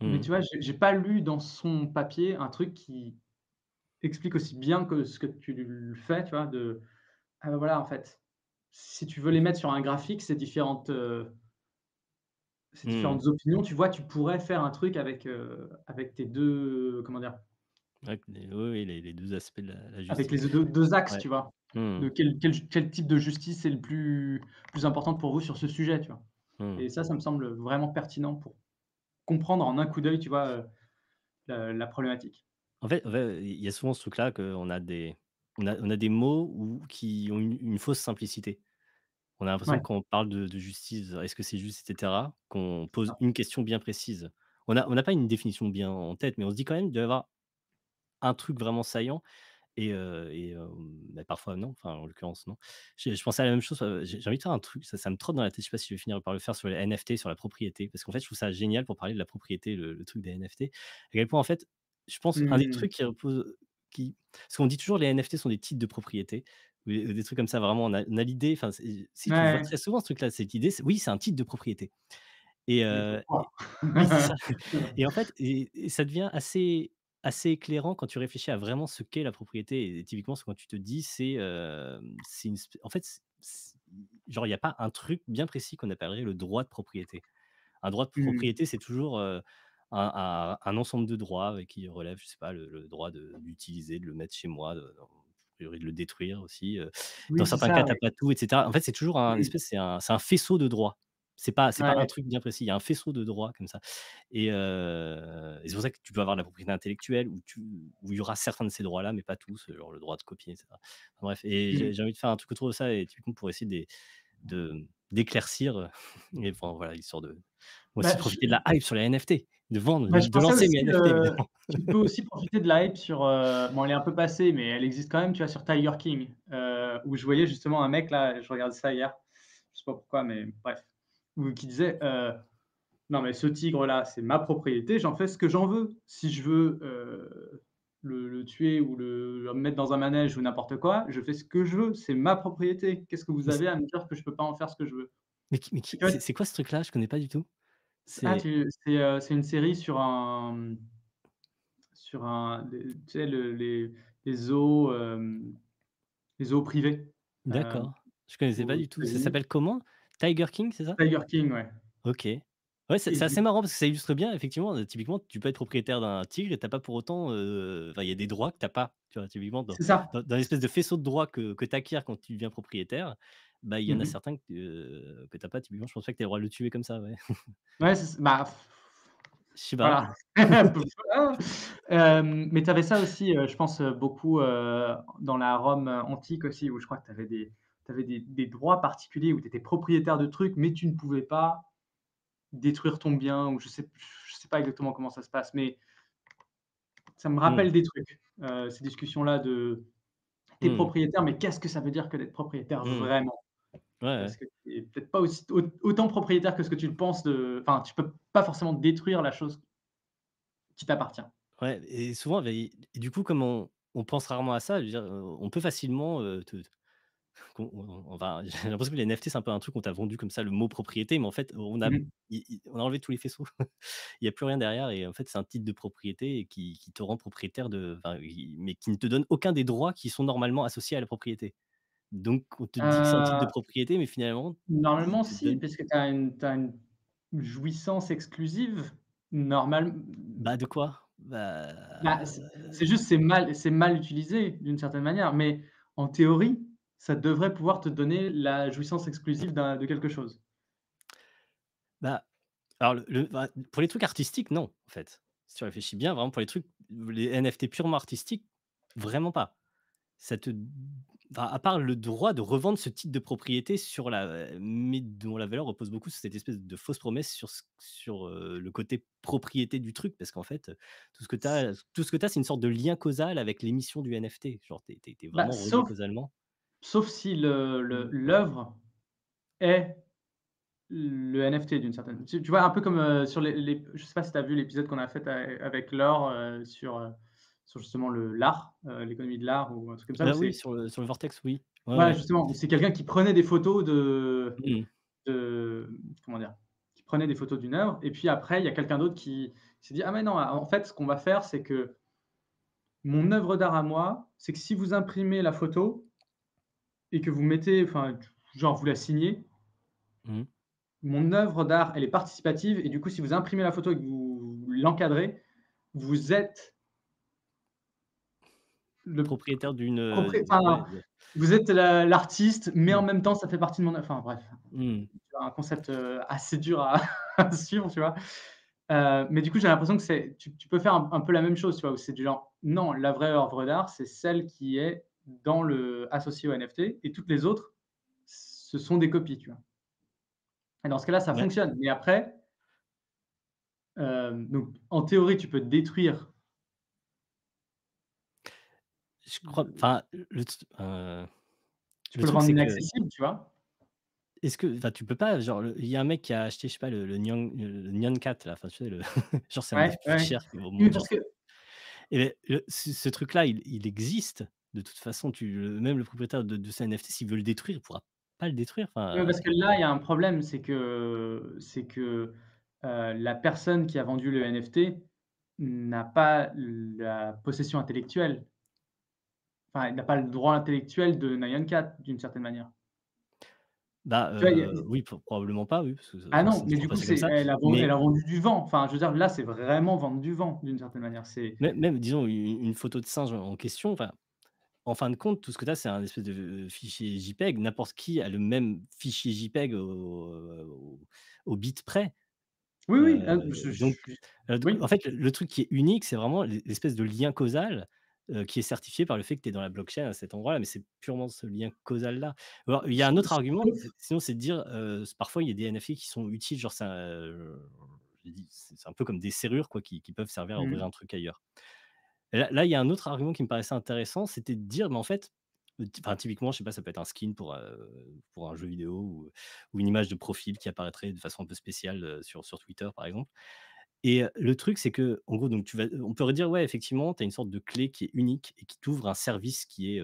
Mais mmh, tu vois, j'ai pas lu dans son papier un truc qui explique aussi bien que ce que tu le fais, tu vois? Ah bah, voilà, en fait, si tu veux les mettre sur un graphique, ces mmh. différentes opinions, tu vois, tu pourrais faire un truc avec tes 2 comment dire? Ouais, oui, oui, les 2 aspects de la Avec justice. les 2 axes, Ouais. tu vois? Mmh, De quel type de justice est le plus important pour vous sur ce sujet, tu vois? mmh. Et ça me semble vraiment pertinent pour comprendre en un coup d'œil, tu vois, la problématique. En fait, il y a souvent ce truc-là qu'on a on a des mots qui ont une fausse simplicité. On a l'impression Ouais, que quand on parle de justice, est-ce que c'est juste et cetera, qu'on c'est pose ça. une question bien précise. On n'a pas une définition bien en tête, mais on se dit quand même, il doit y avoir un truc vraiment saillant bah, parfois non, enfin, en l'occurrence non. Je pensais à la même chose, j'ai envie de faire un truc, ça me trotte dans la tête, je sais pas si je vais finir par le faire sur les NFT, sur la propriété, parce qu'en fait, je trouve ça génial pour parler de la propriété, le truc des NFT. À quel point en fait, je pense un des Mmh. trucs qui parce qu'on dit toujours les NFT sont des titres de propriété ou des trucs comme ça, vraiment on a l'idée, enfin, si tu le vois Ouais, très souvent ce truc-là, cette idée, oui, c'est un titre de propriété et mais pourquoi? oui, c'est ça. Et en fait et ça devient assez éclairant quand tu réfléchis à vraiment ce qu'est la propriété et typiquement, ce quand tu te dis, c'est une spé en fait, genre, il y a pas un truc bien précis qu'on appellerait le droit de propriété. Un droit de Mmh. propriété, c'est toujours, un ensemble de droits, qui relèvent, je sais pas, le droit d'utiliser, de le mettre chez moi, a priori de le détruire aussi, dans Oui, c'est certains ça, cas, ouais. tu pas tout et cetera. En fait, c'est toujours Mmh. c'est un faisceau de droits. C'est pas un Ouais. truc bien précis, il y a un faisceau de droits comme ça et c'est pour ça que tu peux avoir de la propriété intellectuelle où il y aura certains de ces droits-là, mais pas tous, genre le droit de copier et cetera. Enfin bref et Mmh. j'ai envie de faire un truc autour de ça et typiquement pour essayer d'éclaircir, et enfin voilà, histoire de moi aussi Bah, profiter de la hype sur les NFT, je de pensais lancer aussi, mes NFT évidemment. tu peux aussi profiter de la hype sur, bon, elle est un peu passée, mais elle existe quand même, tu vois, sur Tiger King, où je voyais justement un mec là, je regardais ça hier, je sais pas pourquoi, mais bref, où qui disait, «Non mais ce tigre-là, c'est ma propriété, j'en fais ce que j'en veux. Si je veux, le tuer ou le mettre dans un manège ou n'importe quoi, je fais ce que je veux, c'est ma propriété. Qu'est-ce que vous Mais c'est avez à me dire que je peux pas en faire ce que je veux?» mais qui Tu vois? c'est quoi ce truc-là? Je connais pas du tout. Ah, C'est c'est une série sur tu sais, les zoos, les zoos privés, heu, d'accord, je connaissais pas aux du tout. Ça États-Unis. s'appelle comment? Tiger King, c'est ça? Tiger King, ouais. OK. Ouais, c'est Et c'est du assez marrant parce que ça illustre bien effectivement, typiquement, tu peux être propriétaire d'un tigre et tu as pas pour autant, enfin, il y a des droits que tu as pas. Tu vois? Typiquement c'est ça. dans l'espèce de faisceau de droits que tu acquiers quand tu deviens propriétaire, bah, il y en Mmh a mh. certains que tu as pas. Typiquement, je pense pas que tu aies le droit de le tuer comme ça, ouais. Ouais, bah, Je sais pas. voilà. Mais tu avais ça aussi, je pense, beaucoup, dans la Rome, antique aussi, où je crois que tu avais des droits particuliers où tu étais propriétaire de trucs, mais tu ne pouvais pas détruire ton bien ou je sais pas exactement comment ça se passe, mais ça me Mmh. rappelle des trucs, ces discussions-là de tu es Mmh. propriétaire, mais qu'est-ce que ça veut dire que d'être propriétaire Mmh. vraiment? Ouais, ouais. Parce que tu es peut-être pas aussi autant propriétaire que ce que tu le penses enfin, tu peux pas forcément détruire la chose qui t'appartient. Ouais et souvent, beh et du coup, comme on pense rarement à ça, je veux dire, on peut facilement, te on va j'ai l'impression que les NFT, c'est un peu un truc qu'on t'a vendu comme ça, le mot propriété, mais en fait, Mmh mh. on a enlevé tous les faisceaux. Il y a plus rien derrière et en fait, c'est un titre de propriété et qui te rend propriétaire enfin, mais qui ne te donne aucun des droits qui sont normalement associés à la propriété. Donc on te dit que c'est un titre de propriété, mais finalement, il Normalement te si, donne puisque tu as une jouissance exclusive, normal bah, de quoi? bah, c'est juste c'est mal utilisé d'une certaine manière, mais en théorie, ça devrait pouvoir te donner la jouissance exclusive de quelque chose. Bah, alors pour les trucs artistiques, non, en fait. Si tu réfléchis bien, vraiment pour les NFT purement artistiques, vraiment pas. Ça te enfin, à part le droit de revendre ce titre de propriété mais dont la valeur repose beaucoup sur cette espèce de fausse promesse sur le côté propriété du truc. Parce qu'en fait, tout ce que tu c'est une sorte de lien causal avec l'émission du NFT. Genre tu es Bah, vraiment relié sauf causalement. sauf si Mmh. l'œuvre est le NFT d'une certaine tu vois? Un peu comme, sur les je sais pas si tu as vu l'épisode qu'on a fait avec Laure, sur justement l'art, l'économie de l'art ou un truc comme ça où Ah oui, c'est sur le Vortex, oui. Ouais, voilà ouais. justement, où c'est quelqu'un qui prenait des photos Mmh. de comment dire? Qui prenait des photos d'une œuvre et puis après il y a quelqu'un d'autre qui s'est dit: «Ah mais non, en fait ce qu'on va faire c'est que mon œuvre d'art à moi, c'est que si vous imprimez la photo et que vous mettez enfin genre vous la signez, Mmh. mon œuvre d'art, elle est participative et du coup, si vous imprimez la photo et que vous l'encadrez, vous êtes le Propriétaire d'une, ouais, enfin, vous êtes l'artiste, mais en mmh. même temps, ça fait partie de mon œuvre. Enfin bref, Mmh. tu vois, un concept, assez dur à à suivre, tu vois? Mais du coup, j'ai l'impression que tu peux faire un peu la même chose, tu vois? Où c'est du genre, non, la vraie œuvre d'art, c'est celle qui est associée au NFT et toutes les autres, ce sont des copies, tu vois? Et dans ce cas-là, ça Ouais. fonctionne. Mais après, donc en théorie, tu peux détruire Je crois enfin, tu le peux le truc, rendre c'est que inaccessible, tu vois? est-ce que enfin, tu peux pas genre il y a un mec qui a acheté, je sais pas, le Nyan Cat là, enfin, tu sais, le genre c'est un des Ouais, plus ouais. chers au Oui, monde, genre parce que Et beh, ce truc-là, il existe. De toute façon, même le propriétaire de ce NFT, s'il veut le détruire, il pourra pas le détruire. Ouais, Enfin, parce que là, il y a un problème, c'est que, la personne qui a vendu le NFT n'a pas la possession intellectuelle. Enfin, il n'a pas le droit intellectuel de Nyan Cat, d'une certaine manière. bah, Tu vois? oui, probablement pas, oui, parce que Ah non, c'est mais toujours du coup, passé comme ça. elle Mais a vendu du vent. Enfin, je veux dire, là, c'est vraiment vendre du vent, d'une certaine manière. C'est même disons une photo de singe en question, enfin, en fin de compte, tout ce que tu as, c'est un espèce de, fichier JPEG. N'importe qui a le même fichier JPEG au bit près. oui, oui, Donc, oui, en fait, le truc qui est unique, c'est vraiment l'espèce de lien causal, qui est certifié par le fait que tu es dans la blockchain à cet endroit-là, mais c'est purement ce lien causal-là. Alors, il y a un autre argument, sauf sinon c'est de dire, parfois il y a des NFT qui sont utiles, genre je dis c'est un peu comme des serrures quoi, qui peuvent servir à ouvrir mmh, un truc ailleurs. Et là, il y a un autre argument qui me paraissait intéressant, c'était de dire, mais en fait, enfin, typiquement, je sais pas, ça peut être un skin pour un jeu vidéo ou une image de profil qui apparaîtrait de façon un peu spéciale, sur Twitter, par exemple. Et le truc, c'est que en gros, donc on pourrait dire, ouais, effectivement, tu as une sorte de clé qui est unique et qui t'ouvre un service qui est,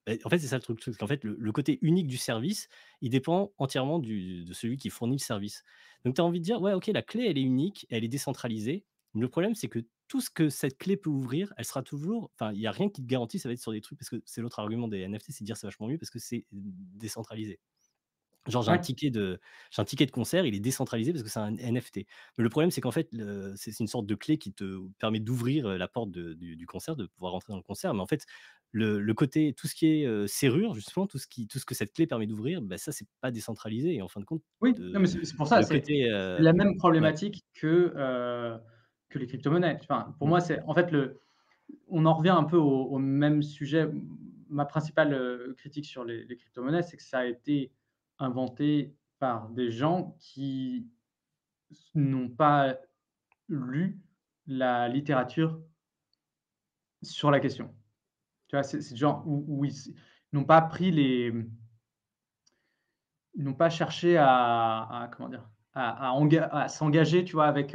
bah, en fait, c'est ça le truc, c'est qu'en fait, le côté unique du service, il dépend entièrement de celui qui fournit le service. Donc tu as envie de dire: «Ouais, OK, la clé, elle est unique, elle est décentralisée». Le problème, c'est que tout ce que cette clé peut ouvrir, elle sera toujours enfin, il y a rien qui te garantit, ça va être sur des trucs parce que c'est l'autre argument des NFT, c'est de dire: «C'est vachement mieux parce que c'est décentralisé». Genre, ouais, j'ai un ticket de concert, il est décentralisé parce que c'est un NFT. Mais le problème, c'est qu'en fait, c'est une sorte de clé qui te permet d'ouvrir, la porte du concert, de pouvoir rentrer dans le concert. Mais en fait, le côté tout ce qui est, serrure, justement, tout ce que cette clé permet d'ouvrir, bah, ça, c'est pas décentralisé et en fin de compte, oui, non, mais heu, c'est pour ça, le c'est côté, la même ouais. problématique que les cryptomonnaies. Enfin, pour Mmh. moi, c'est en fait, on en revient un peu au même sujet. Ma principale, critique sur les cryptomonnaies, c'est que ça a été inventé par des gens qui n'ont pas lu la littérature sur la question. Tu vois? C'est du genre où ils n'ont pas pris les ils n'ont pas cherché à comment dire? À s'engager, tu vois? Avec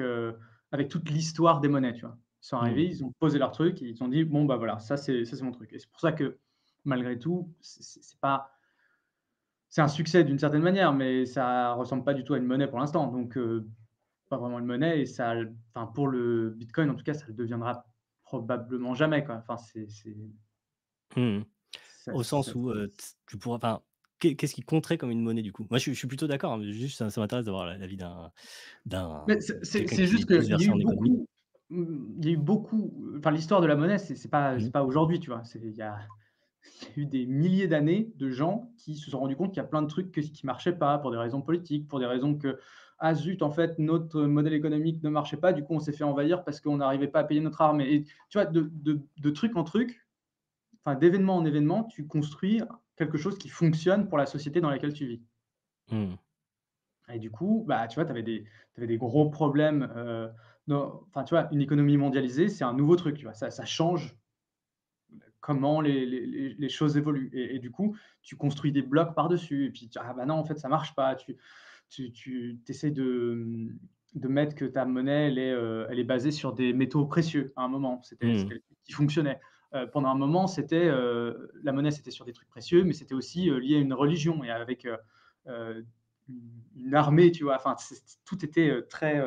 toute l'histoire des monnaies, tu vois? Ils sont Mmh. arrivés, ils ont posé leur truc et ils ont dit: «Bon, bah, voilà, ça c'est mon truc» et c'est pour ça que malgré tout, c'est pas c'est un succès d'une certaine manière, mais ça ressemble pas du tout à une monnaie pour l'instant, donc pas vraiment une monnaie et ça enfin, pour le bitcoin, en tout cas, ça le deviendra probablement jamais, quoi. Enfin, Mmh. ça Au ça sens où, tu pourras enfin, qu'est-ce qui compterait comme une monnaie, du coup? Moi, je suis plutôt d'accord, hein, mais juste ça m'intéresse d'avoir l'avis d'un mais quelqu'un c'est qui juste est plus qu'il y a versé eu en économie. beaucoup il y a eu beaucoup enfin, l'histoire de la monnaie, c'est Mmh. pas aujourd'hui, tu vois? Il y a eu des milliers d'années de gens qui se sont rendus compte qu'il y a plein de trucs qui marchaient pas pour des raisons politiques, pour des raisons que: «Ah zut, en fait, notre modèle économique ne marchait pas, du coup, on s'est fait envahir parce qu'on n'arrivait pas à payer notre armée» et tu vois? De truc en truc, enfin, d'événement en événement, tu construis quelque chose qui fonctionne pour la société dans laquelle tu vis. Mmh. Et du coup, bah, tu vois, tu avais des gros problèmes, dans enfin, tu vois, une économie mondialisée, c'est un nouveau truc, tu vois? Ça change comment les choses évoluent et du coup, tu construis des blocs par-dessus et puis tu «Ah bah non, en fait, ça marche pas». Tu essaies de mettre que ta monnaie, elle est basée sur des métaux précieux. À un moment, Mmh. c'était le truc qui fonctionnait. Pendant un moment, la monnaie, c'était sur des trucs précieux, mais c'était aussi, lié à une religion et avec, heu, une armée, tu vois? Enfin, tout était, très,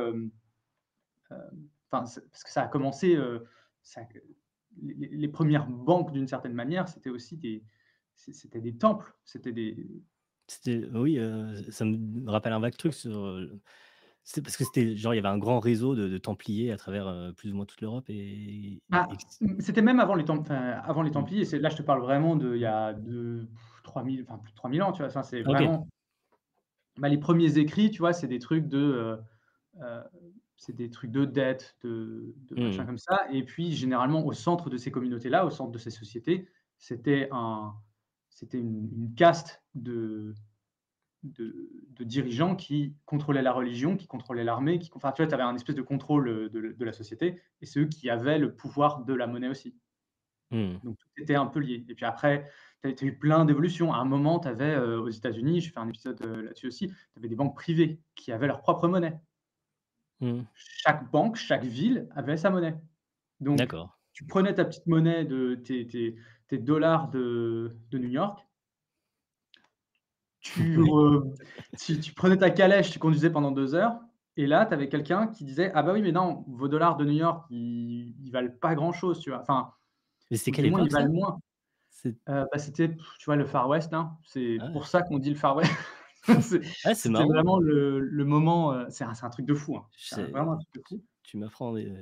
enfin, parce que ça a commencé, ça les 1ères banques d'une certaine manière, c'était aussi c'était des temples, c'était des Oui, ça me rappelle un vague truc sur, c'est parce que c'était genre, il y avait un grand réseau de templiers à travers, plus ou moins toute l'Europe et ah, c'était même avant avant les mmh. templiers, c'est là, je te parle vraiment de il y a 3000 enfin plus de 3000 ans, tu vois? Enfin, c'est OK. vraiment bah, les premiers écrits, tu vois, heu, c'est des trucs de dette, de Mmh machin mh. comme ça et puis généralement au centre de ces communautés-là, au centre de ces sociétés, c'était un c'était une caste de dirigeants qui contrôlaient la religion, qui contrôlaient l'armée, qui enfin, tu vois, tu avais un espèce de contrôle, de la société et c'est eux qui avaient le pouvoir de la monnaie aussi. Mmh. Donc tout était un peu lié et puis après, tu as eu plein d'évolutions. À un moment, tu avais, aux États-Unis, j'ai fait un épisode, là-dessus aussi, tu avais des banques privées qui avaient leur propre monnaie. Mmh. Chaque banque, chaque ville avait sa monnaie Donc, D'accord. tu prenais ta petite monnaie de tes dollars de New York, tu, Oui. tu prenais ta calèche, tu conduisais pendant 2 heures et là, tu avais quelqu'un qui disait: «Ah bah oui, mais non, vos dollars de New York, ils valent pas grand-chose», tu vois? Enfin, Mais c'était ou quelle du moins, ils époque ça? valent moins. C'est Bah, c'était, tu vois, le Far West, là, c'est ah ouais. pour ça qu'on dit le Far West. C'est Ah, c'est c'était marrant. vraiment le moment, c'est un truc de fou, hein. C'est C'est vraiment un truc de fou. tu m'apprends des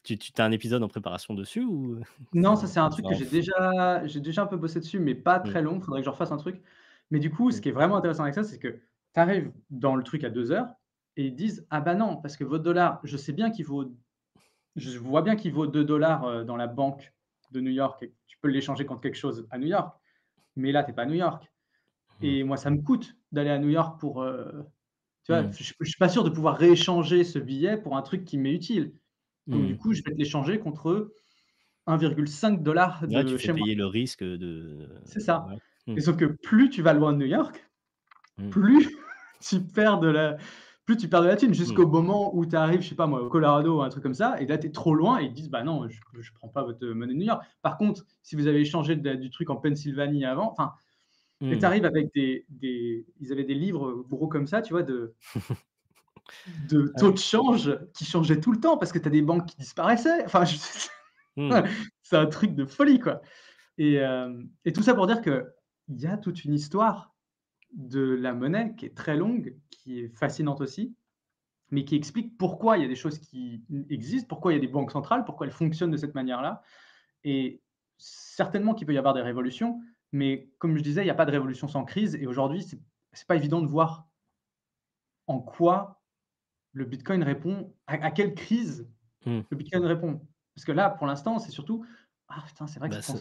tu as un épisode en préparation dessus ou Non, ça, c'est c'est un c'est truc que vraiment fou? j'ai déjà un peu bossé dessus, mais pas Mmh, très long. Faudrait que je refasse un truc. Mais du coup, ce mmh, qui est vraiment intéressant avec ça, c'est que tu arrives dans le truc à 2 heures et ils disent: «Ah bah non, parce que votre dollar, je vois bien qu'il vaut 2 dans la banque de New York et tu peux l'échanger contre quelque chose à New York, mais là, tu es pas à New York mmh, et moi, ça me coûte d'aller à New York pour, tu vois? mmh, Je suis pas sûr de pouvoir rééchanger ce billet pour un truc qui m'est utile. Donc du mmh. coup, je vais te l'échanger contre 1,5 $ Ouais, tu de fais chez moi». payer le risque de C'est ça. voilà. Mmh, Et sauf que plus tu vas loin de New York, mmh, plus tu perds de la plus tu perds de la thune mmh, jusqu'au moment où tu arrives, je sais pas moi, au Colorado ou un truc comme ça et là tu es trop loin et ils te disent: «Bah non, je prends pas votre monnaie de New York». Par contre, si vous avez échangé du truc en Pennsylvanie avant, enfin et tu mmh. arrives avec des ils avaient des livres gros comme ça, tu vois, de Ah taux ouais. de change qui changeaient tout le temps parce que tu as des banques qui disparaissaient. Enfin, Mmh, c'est un truc de folie, quoi. Et tout ça pour dire qu'il y a toute une histoire de la monnaie qui est très longue, qui est fascinante aussi, mais qui explique pourquoi il y a des choses qui existent, pourquoi il y a des banques centrales, pourquoi elles fonctionnent de cette manière-là. Et certainement qu'il peut y avoir des révolutions, mais comme je disais, il n'y a pas de révolution sans crise. Et aujourd'hui, c'est pas évident de voir en quoi le Bitcoin répond, à quelle crise mmh. le Bitcoin répond. Parce que là, pour l'instant, c'est surtout, ah putain, c'est vrai que Bah, ça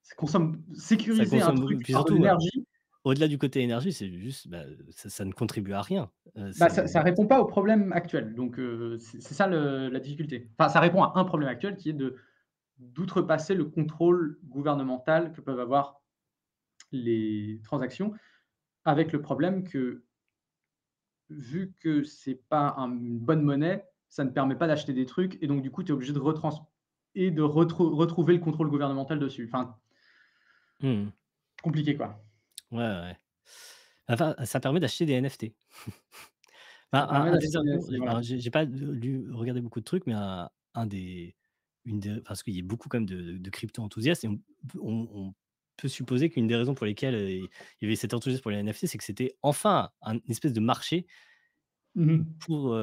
ça consomme, ça sécuriser un consomme truc beaucoup puis par de surtout, l'énergie. au-delà du côté énergie, c'est juste, bah, ça ne contribue à rien. Bah, C'est ça répond pas au problème actuel, donc c'est ça la difficulté. Enfin, ça répond à un problème actuel qui est d'outrepasser le contrôle gouvernemental que peuvent avoir les transactions, avec le problème que, vu que c'est pas une bonne monnaie, ça ne permet pas d'acheter des trucs et donc du coup, tu es obligé de retrouver le contrôle gouvernemental dessus. Enfin, mmh. compliqué, quoi. Ouais, ouais. Enfin, ça permet d'acheter des NFT. Ça Bah, permet un des d'acheter arguments, voilà. alors j'ai pas regardé beaucoup de trucs, mais un des une des parce qu'il y a beaucoup quand même de crypto-enthousiastes et on peut supposer qu'une des raisons pour lesquelles, il y avait cet enthousiasme pour les NFT, c'est que c'était enfin une espèce de marché Mmh mh. pour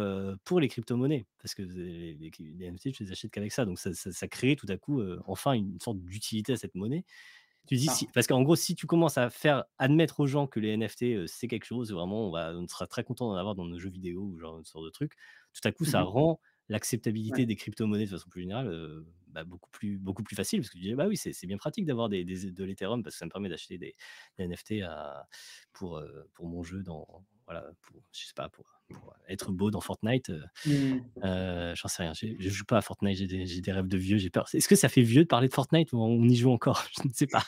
les crypto-monnaies. Parce que les NFT, tu les achètes qu'avec ça, donc ça crée tout à coup, enfin une sorte d'utilité à cette monnaie. Tu dis Ça. si parce qu'en gros, si tu commences à faire admettre aux gens que les NFT, c'est quelque chose, vraiment, on sera très content d'en avoir dans nos jeux vidéo ou genre une sorte de truc. Tout à coup, Mmh ça mh. rend Ouais. l'acceptabilité des crypto-monnaies de façon plus générale, bah, beaucoup plus facile parce que tu dis: «Bah oui, c'est bien pratique d'avoir de l'Ethereum parce que ça me permet d'acheter des NFT pour mon jeu dans voilà, pour je sais pas, pour être beau dans Fortnite». Mmh. J'en sais rien, je joue pas à Fortnite, j'ai des rêves de vieux, j'ai peur. Est-ce que ça fait vieux de parler de Fortnite ou on y joue encore? Je ne sais pas.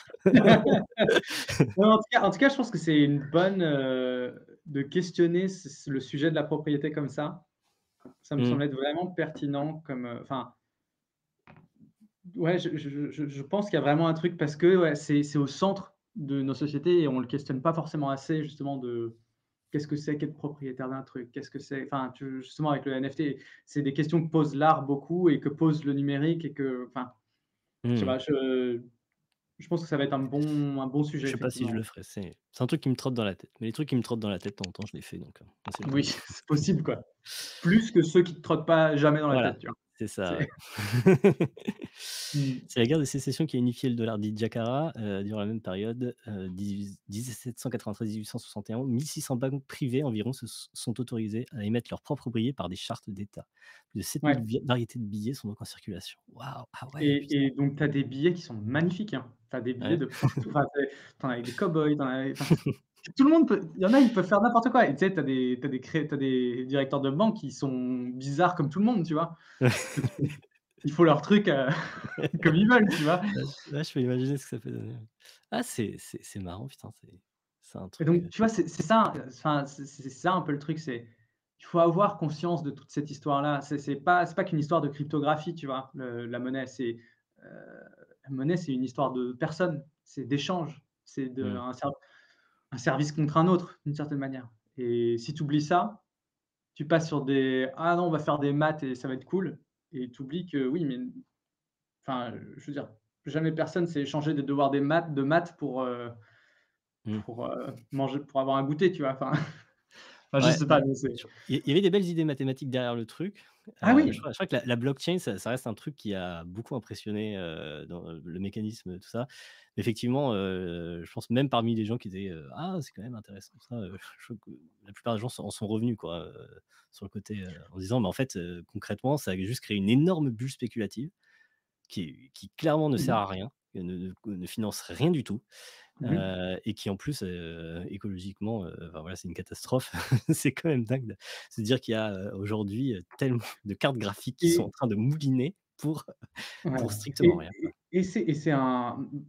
Non, en tout cas, je pense que c'est une bonne, de questionner le sujet de la propriété comme ça. Ça me Mmh. semble être vraiment pertinent comme, enfin, ouais, je pense qu'il y a vraiment un truc parce que, ouais, c'est au centre de nos sociétés et on le questionne pas forcément assez justement de qu'est-ce que c'est qu'être propriétaire d'un truc? Qu'est-ce que c'est enfin, tu justement avec le NFT, c'est des questions que pose l'art beaucoup et que pose le numérique et que enfin, je sais Mmh. pas, je pense que ça va être un bon Je sujet sais pas si je le effectivement. ferai, c'est un truc qui me trotte dans la tête. Mais les trucs qui me trottent dans la tête, de temps en temps, je les fais donc on sait Oui, jamais. c'est possible quoi. Plus que ceux qui te trottent pas jamais dans la Voilà, tête, tu vois? c'est ça, C'est ouais. mmh. C'est la guerre de sécession qui a unifié le dollar dit Jakara, durant la même période, 1793-1861. 1600 banques privées environ sont autorisées à émettre leurs propres billets par des chartes d'État. Plus de 7000 Ouais variétés de billets sont donc en circulation. Waouh! Ah ouais, et putain. donc tu as des billets qui sont magnifiques, hein. Tu as des billets Ouais. de partout, enfin, tu as avec des cow-boys, tu en as avec enfin, tout le monde peut il y en a, ils peuvent faire n'importe quoi et tu sais, tu as des directeurs de banque qui sont bizarres comme tout le monde, tu vois? Donc ils font leur truc, comme ils veulent, tu vois? Là, je peux imaginer ce que ça peut donner. Ah, c'est marrant, putain, c'est un Et truc, donc tu vois, c'est ça, enfin, c'est ça un peu le truc, c'est il faut avoir conscience de toute cette histoire-là. C'est pas qu'une histoire de cryptographie, tu vois? La monnaie, la monnaie, c'est une histoire de personnes, c'est d'échange, c'est de Mmh. un service contre un autre, d'une certaine manière et si tu oublies ça, tu passes sur des: «Ah non, on va faire des maths et ça va être cool» et tu oublies que oui, mais enfin, je veux dire, jamais personne s'est échangé des devoirs de maths Mmh. manger pour avoir un goûter, tu vois? Enfin enfin, je Ouais, sais bah, pas, mais c'est il y avait des belles idées mathématiques derrière le truc. ah oui! Je crois que la blockchain, ça reste un truc qui a beaucoup impressionné, dans le mécanisme, tout ça. Effectivement, je pense même parmi les gens qui étaient, «Ah, c'est quand même intéressant ça», je trouve que la plupart des gens en sont revenus quoi, sur le côté, en disant: «Mais en fait, concrètement, ça a juste créé une énorme bulle spéculative qui clairement ne Mmh sert mh. à rien, ne finance rien du tout». Mmh. Et qui en plus, écologiquement, enfin voilà, c'est une catastrophe. C'est quand même dingue de se dire qu'il y a, aujourd'hui, tellement de cartes graphiques qui sont en Et train de mouliner ouais pour strictement rien, quoi.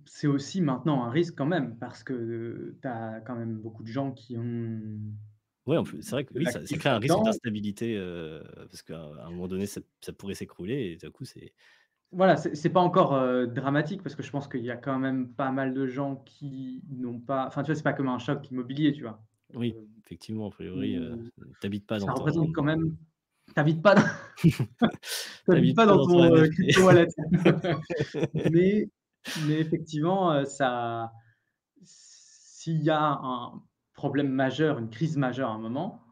c'est aussi maintenant un risque quand même parce que tu as quand même beaucoup de gens qui ont Ouais, en plus, c'est vrai que de oui, ça l'actif crée un risque là-dedans. d'instabilité, parce qu'à un moment donné, ça pourrait s'écrouler et d'un coup, c'est Voilà, c'est pas encore, dramatique parce que je pense qu'il y a quand même pas mal de gens qui n'ont pas enfin, tu vois, c'est pas comme un choc immobilier, tu vois? oui, Heu, effectivement, a priori, où tu pas dans ça ton représente quand même tu habites pas dans tu habites tu pas pas dans dans ton ton, NFT. crypto wallet. Mais effectivement, s'il y a un problème majeur, une crise majeure à un moment,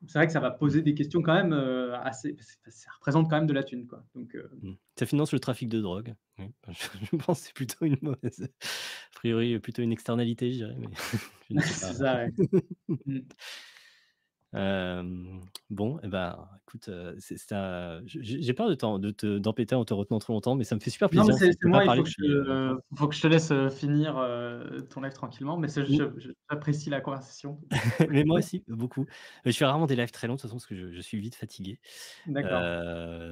c'est vrai que ça va Mmh, poser des questions quand même, assez parce que ça représente quand même de la thune, quoi. Donc mmh. Ça finance le trafic de drogue. Oui, je pense que c'est plutôt une mauvaise a priori, plutôt une externalité, je dirais, mais je ne sais c'est pas. ça, ouais. Mmh. Bon et ben, écoute, c'est un j'ai peur d'embêter en te retenant trop longtemps, mais ça me fait super Non, mais plaisir. c'est On peut pas moi, parler depuis, longtemps. faut que je te laisse, finir, ton live tranquillement, mais Mmh, j'apprécie la conversation. mais moi aussi, beaucoup. Je fais rarement des lives très longs de toute façon parce que je suis vite fatigué. D'accord.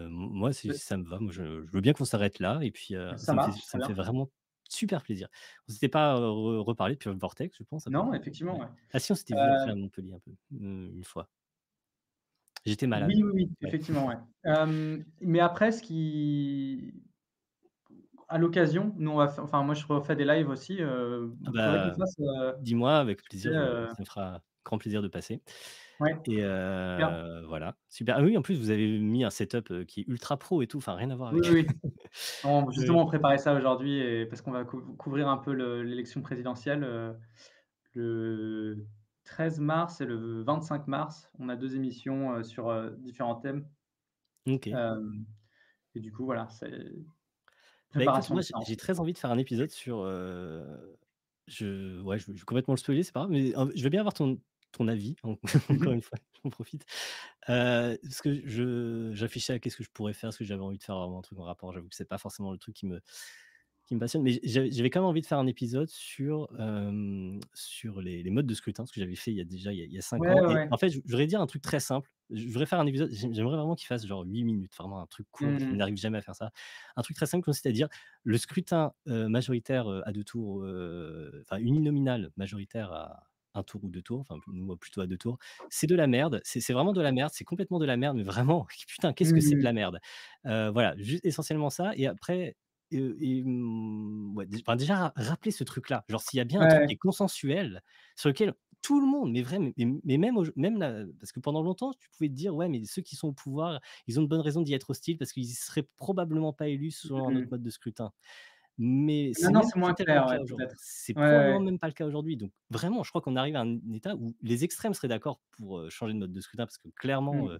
Moi, si Beh, ça me va, moi je veux bien qu'on s'arrête là et puis, ça marche, ça très me fait bien. vraiment super plaisir. On s'était pas, reparlé depuis le Vortex, je pense à peu Non, près? effectivement, Ouais. ouais. Ah si, on s'était vu après à Montpellier un peu, une fois. J'étais malade. Oui, oui, oui, Ouais. effectivement, ouais. Mais après à l'occasion, nous on va f enfin moi je refais des lives aussi, Ah faudrait qu'on bah, fasse, dis-moi avec tu sais, plaisir, ça me fera grand plaisir de passer. ouais, Et super. voilà, super. Ah oui, en plus, vous avez mis un setup, qui est ultra pro et tout, enfin rien à voir Oui, avec oui, oui. oui. Justement, on préparait ça aujourd'hui et parce qu'on va couvrir un peu l'élection présidentielle, le 13 mars et le 25 mars. On a 2 émissions, sur, différents thèmes, OK. hem et du coup, voilà, c'est Bah, écoute, préparation moi, de ça, en j'ai fait. très envie de faire un épisode sur, je vais complètement le spoiler, c'est pas grave, mais je veux bien avoir ton avis, Mmh encore mh. une fois, j'en profite. Parce que je réfléchissais à qu'est-ce que je pourrais faire, est-ce que j'avais envie de faire vraiment un truc en rapport. J'avoue que c'est pas forcément le truc qui me passionne, mais j'avais quand même envie de faire un épisode sur, sur les modes de scrutin, ce que j'avais fait il y a déjà il y a 5 Ouais, ans ouais, et ouais. en fait, je voudrais dire un truc très simple. Je voudrais faire un épisode, j'aimerais vraiment qu'il fasse genre 8 minutes, vraiment un truc court, je Mmh. n'arrive jamais à faire ça. Un truc très simple consiste à dire: le scrutin, majoritaire, à 2 tours, enfin uninominal majoritaire à un tour ou 2 tours, enfin moi plutôt à 2 tours, c'est de la merde, c'est vraiment de la merde, c'est complètement de la merde, mais vraiment, putain, qu'est-ce que c'est de Mmh. la merde? Voilà, juste essentiellement ça et après ouais, enfin, déjà rappeler ce truc-là. Genre s'il y a bien un truc qui Ouais. est consensuel, sur lequel tout le monde, mais vraiment, mais même même là parce que pendant longtemps, tu pouvais te dire: «Ouais, mais ceux qui sont au pouvoir, ils ont de bonnes raisons d'y être hostiles parce qu'ils seraient probablement pas élus selon un autre Mmh. mode de scrutin». Mais c'est Maintenant, même c'est plus moins tellement le clair, cas ouais, aujourd'hui. peut-être. C'est Ouais, probablement ouais. même pas le cas aujourd'hui. Donc vraiment, je crois qu'on arrive à un état où les extrêmes seraient d'accord pour, changer de mode de scrutin parce que clairement, Mmh.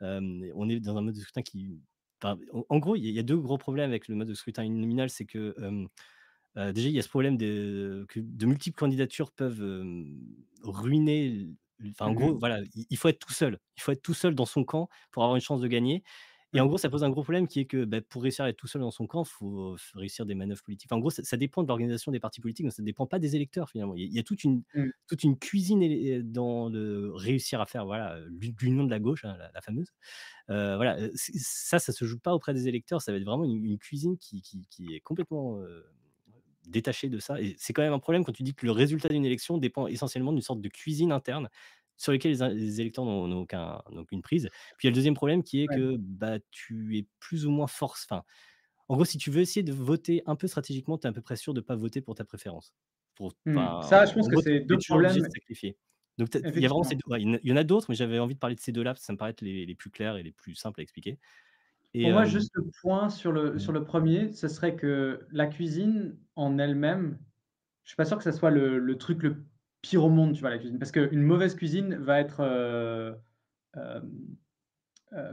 on est dans un mode de scrutin qui enfin, en gros, il y a 2 gros problèmes avec le mode de scrutin uninominal, c'est que, déjà, il y a ce problème que de multiples candidatures peuvent, ruiner enfin, en Mmh gros, mh. voilà, il faut être tout seul. Il faut être tout seul dans son camp pour avoir une chance de gagner et en Oui. gros, ça pose un gros problème qui est que, bah, pour réussir à être tout seul dans son camp, il faut réussir des manœuvres politiques. Enfin, en gros, ça dépend de l'organisation des partis politiques, donc ça ne dépend pas des électeurs, finalement. Il y a Mmh. toute une cuisine dans le réussir à faire, voilà, l'union de la gauche, hein, la fameuse. Voilà, ça se joue pas auprès des électeurs, ça va être vraiment une cuisine qui est complètement, détaché de ça et c'est quand même un problème quand tu dis que le résultat d'une élection dépend essentiellement d'une sorte de cuisine interne. sur lesquels les électeurs n'ont aucune prise. Puis il y a le deuxième problème qui est Ouais. que, bah, tu es plus ou moins force enfin, en gros, si tu veux essayer de voter un peu stratégiquement, tu es à peu près sûr de pas voter pour ta préférence. Enfin, Ça, je pense en que gros, tu c'est es 2 toujours obligé de problèmes, sacrifier. Donc il y a vraiment ces effectivement. 2 ouais, il y en a d'autres, mais j'avais envie de parler de ces 2 là, parce que ça me paraît être les plus clairs et les plus simples à expliquer et Pour moi, juste le point mmh, sur le 1er, ce serait que la cuisine en elle-même, je suis pas sûr que ça soit le truc le pire au monde, tu vois, la cuisine. Parce qu'une mauvaise cuisine va être, hem,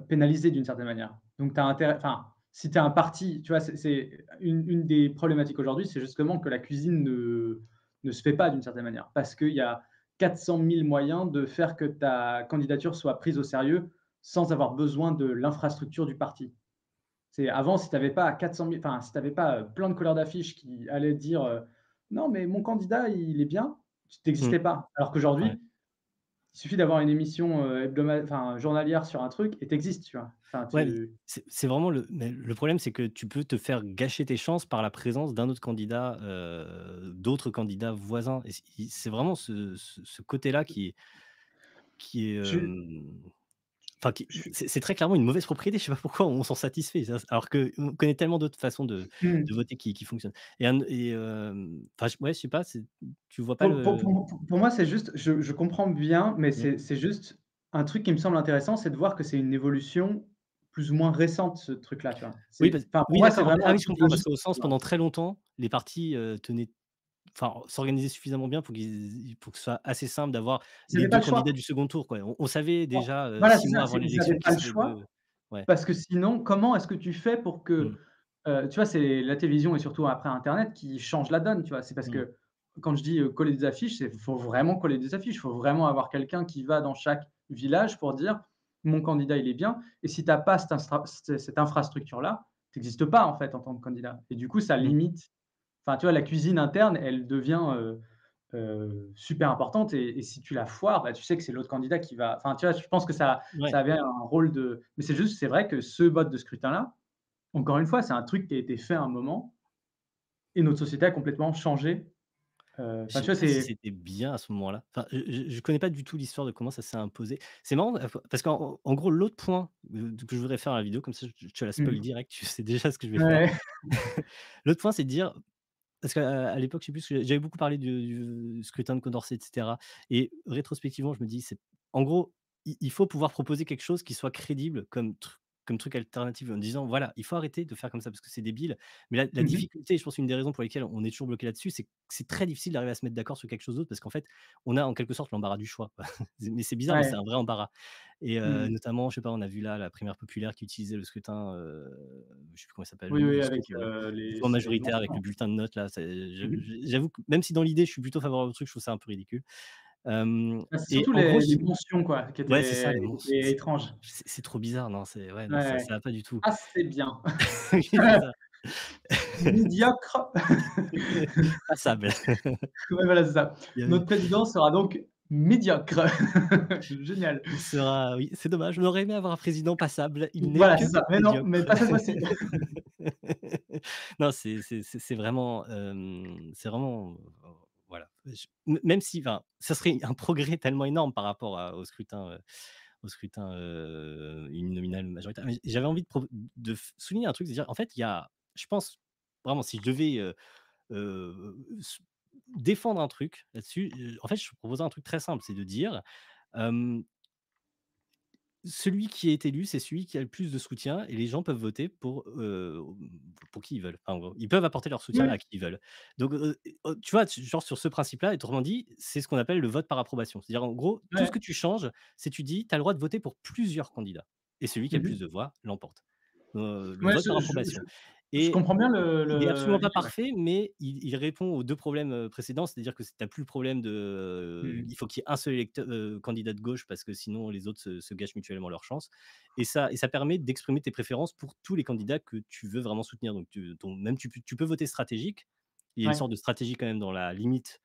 pénalisée d'une certaine manière. Donc tu as intérêt enfin, si tu es un parti, tu vois, c'est une des problématiques aujourd'hui, c'est justement que la cuisine ne se fait pas d'une certaine manière. Parce qu'il y a 400 000 moyens de faire que ta candidature soit prise au sérieux sans avoir besoin de l'infrastructure du parti. C'est avant, si tu avais pas 400 000, enfin, si tu avais pas, plein de couleurs d'affiches qui allaient dire, «Non, mais mon candidat, il est bien», tu mmh, existais pas. Alors ouais. qu'aujourd'hui, il suffit d'avoir une émission, enfin, journalière sur un truc et tu existes, tu vois? Enfin, Ouais, mais tu c'est vraiment le problème, c'est que tu peux te faire gâcher tes chances par la présence d'un autre candidat, d'autres candidats voisins et c'est vraiment ce côté-là qui est, je enfin je suis c'est très clairement une mauvaise propriété. Je sais pas pourquoi on s'en satisfait, ça alors qu'on connaît tellement d'autres façons de mmh. voter qui fonctionnent enfin ouais, je sais pas, tu vois pas le Pour moi, c'est juste je comprends bien, mais mmh. c'est juste un truc qui me semble intéressant, c'est de voir que c'est une évolution plus ou moins récente, ce truc-là, tu vois? Oui, C'est enfin, pour oui moi, c'est d'accord. vraiment Ah un oui, je truc comprends parce logique, qu'au sens tu vois? pendant très longtemps, les partis, tenaient enfin, s'organiser suffisamment bien pour que ce soit assez simple d'avoir Ils les avaient pas 2 le candidats choix. du second tour, quoi. On savait déjà, Voilà, 6 c'est mois ça, avant ils avaient l'élection pas qui le seraient les 2. choix. Ouais. Parce que sinon, comment est-ce que tu fais pour que, Mmh. tu vois, c'est la télévision et surtout après internet qui change la donne, tu vois? C'est parce Mmh. que quand je dis, coller des affiches, c'est faut vraiment coller des affiches. Il faut vraiment avoir quelqu'un qui va dans chaque village pour dire: «Mon candidat, il est bien», et si tu as pas cette infrastructure-là, tu existes pas, en fait, en tant que candidat, et du coup, ça Mmh. limite, enfin, tu vois, la cuisine interne, elle devient, super importante, et si tu la foires, bah, tu sais que c'est l'autre candidat qui va, enfin, tu vois? Je pense que Ouais. ça avait un rôle de, mais c'est vrai que ce mode de scrutin-là, encore une fois, c'est un truc qui a été fait à un moment et notre société a complètement changé. Je Enfin, tu sais vois, pas si c'est c'était bien à ce moment-là. Enfin, je connais pas du tout l'histoire de comment ça s'est imposé. C'est marrant, parce qu'en gros, l'autre point, que je voudrais faire à la vidéo, comme ça je te la spoil mmh, direct, tu sais déjà ce que je vais faire. ouais, L'autre point, c'est de dire parce qu'à l'époque, je sais plus, j'avais beaucoup parlé du scrutin de Condorcet et cetera et rétrospectivement, je me dis: «C'est en gros, il faut pouvoir proposer quelque chose qui soit crédible comme truc alternatif en disant: "Voilà, il faut arrêter de faire comme ça parce que c'est débile"». Mais la mmh mh, difficulté, je pense une des raisons pour lesquelles on est toujours bloqué là-dessus, c'est que c'est très difficile d'arriver à se mettre d'accord sur quelque chose d'autre parce qu'en fait, on a en quelque sorte l'embarras du choix. Mais c'est bizarre, mais c'est ouais, un vrai embarras et mmh. notamment, je sais pas, on a vu là la primaire populaire qui utilisait le scrutin, je sais plus comment ça s'appelle, Oui, oui, le avec, score, les plutôt c'est majoritaire avec le mensuel. bulletin de notes là, Mmh mh. j'avoue que même si dans l'idée je suis plutôt favorable au truc, je trouve ça un peu ridicule. Bah, c'est Et surtout en gros les mentions, quoi, ouais c'est ça les monstres, qui étaient étranges. c'est trop bizarre, non, c'est ouais, non, ça Ouais, ça va pas du tout. assez bien. Oui, c'est ça. Médiocre. Passable. Ouais, voilà, c'est ça. Il y avait Notre président sera donc médiocre. Génial. il sera oui, c'est dommage, on aurait aimé avoir un président passable, il n'est Voilà, que c'est ça. Mais non, mais médiocre. pas cette fois-ci. Non, c'est vraiment, c'est vraiment, voilà, même si enfin, ça serait un progrès tellement énorme par rapport au scrutin, uninominal majoritaire. Mais j'avais envie souligner un truc, c'est-à-dire, en fait, il y a je pense, vraiment, si je devais, s défendre un truc là-dessus, en fait, je proposais un truc très simple, c'est de dire, hem celui qui est élu, c'est celui qui a le plus de soutien et les gens peuvent voter pour qui ils veulent. Enfin, en gros, ils peuvent apporter leur soutien Ouais, à qui ils veulent. Donc, tu vois, genre sur ce principe-là, autrement dit, c'est ce qu'on appelle le vote par approbation. C'est-à-dire, en gros, tout ce ouais. que tu changes, c'est tu dis: «Tu as le droit de voter pour plusieurs candidats et celui qui a Mmh le plus mh. de voix l'emporte». Le Ouais, vote par approbation je et comprends bien il est absolument pas l'idée, ouais. parfait, mais il répond aux 2 problèmes, précédents. C'est-à-dire que tu as plus le problème de, Mmh. il faut qu'il y ait un seul candidat de gauche parce que sinon les autres se gâchent mutuellement leurs chances et ça permet d'exprimer tes préférences pour tous les candidats que tu veux vraiment soutenir. Donc même tu peux voter stratégique. Il y a une Ouais. sorte de stratégie quand même dans la limite,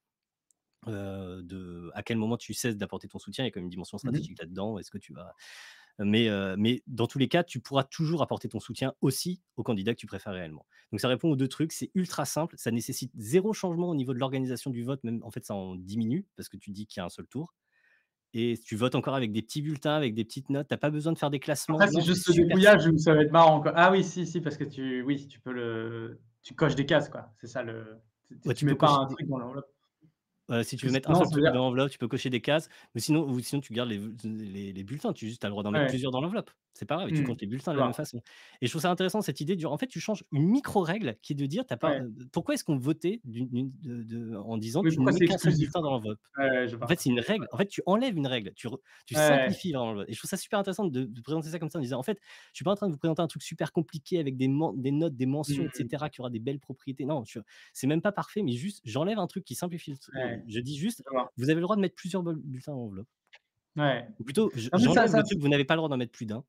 de à quel moment tu cesses d'apporter ton soutien. Il y a quand même une dimension Mmh mh. stratégique là-dedans. Est-ce que tu vas mais dans tous les cas, tu pourras toujours apporter ton soutien aussi au candidat que tu préfères réellement. Donc ça répond aux 2 trucs, c'est ultra simple, ça nécessite zéro changement au niveau de l'organisation du vote, même en fait ça en diminue parce que tu dis qu'il y a un seul tour et tu votes encore avec des petits bulletins, avec des petites notes. Tu as pas besoin de faire des classements. Après, c'est Non, c'est juste le super dépouillage simple. où ça va être marrant, quoi. Ah oui, si, si, parce que oui, tu coches des cases, quoi. C'est ça Ouais, tu tu peux mets pas cocher un des truc dans l'enveloppe. Si Parce tu que veux mettre un sinon, seul ça veut truc dire dans l'enveloppe, tu peux cocher des cases, mais sinon tu gardes les bulletins. Tu juste as le droit d'en mettre ouais, plusieurs dans l'enveloppe. C'est pas grave et tu mmh, comptes les bulletins je de la même vois. façon et je trouve ça intéressant cette idée en fait, tu changes une micro règle qui est de dire tu as pas, Ouais. pourquoi est-ce qu'on votait en disant: Oui, «Tu ne pourquoi mets c'est qu'un seul exclusif, bulletin dans quoi? l'enveloppe»? Ouais, ouais, je En fait, vois. c'est une règle. En fait, tu enlèves une règle, tu Ouais, ouais. simplifies vraiment le vote et je trouve ça super intéressant de présenter ça comme ça en disant: «En fait, je suis pas en train de vous présenter un truc super compliqué avec des notes, des mentions et Mmh, cetera, qui aura des belles propriétés». Non, c'est même pas parfait, mais juste j'enlève un truc qui simplifie ouais, je dis juste: je vois. «Vous avez le droit de mettre plusieurs bulletins dans l'enveloppe». Ouais. Ou plutôt, Non, mais j'enlève le truc: «Vous n'avez pas le droit d'en mettre plus d'un»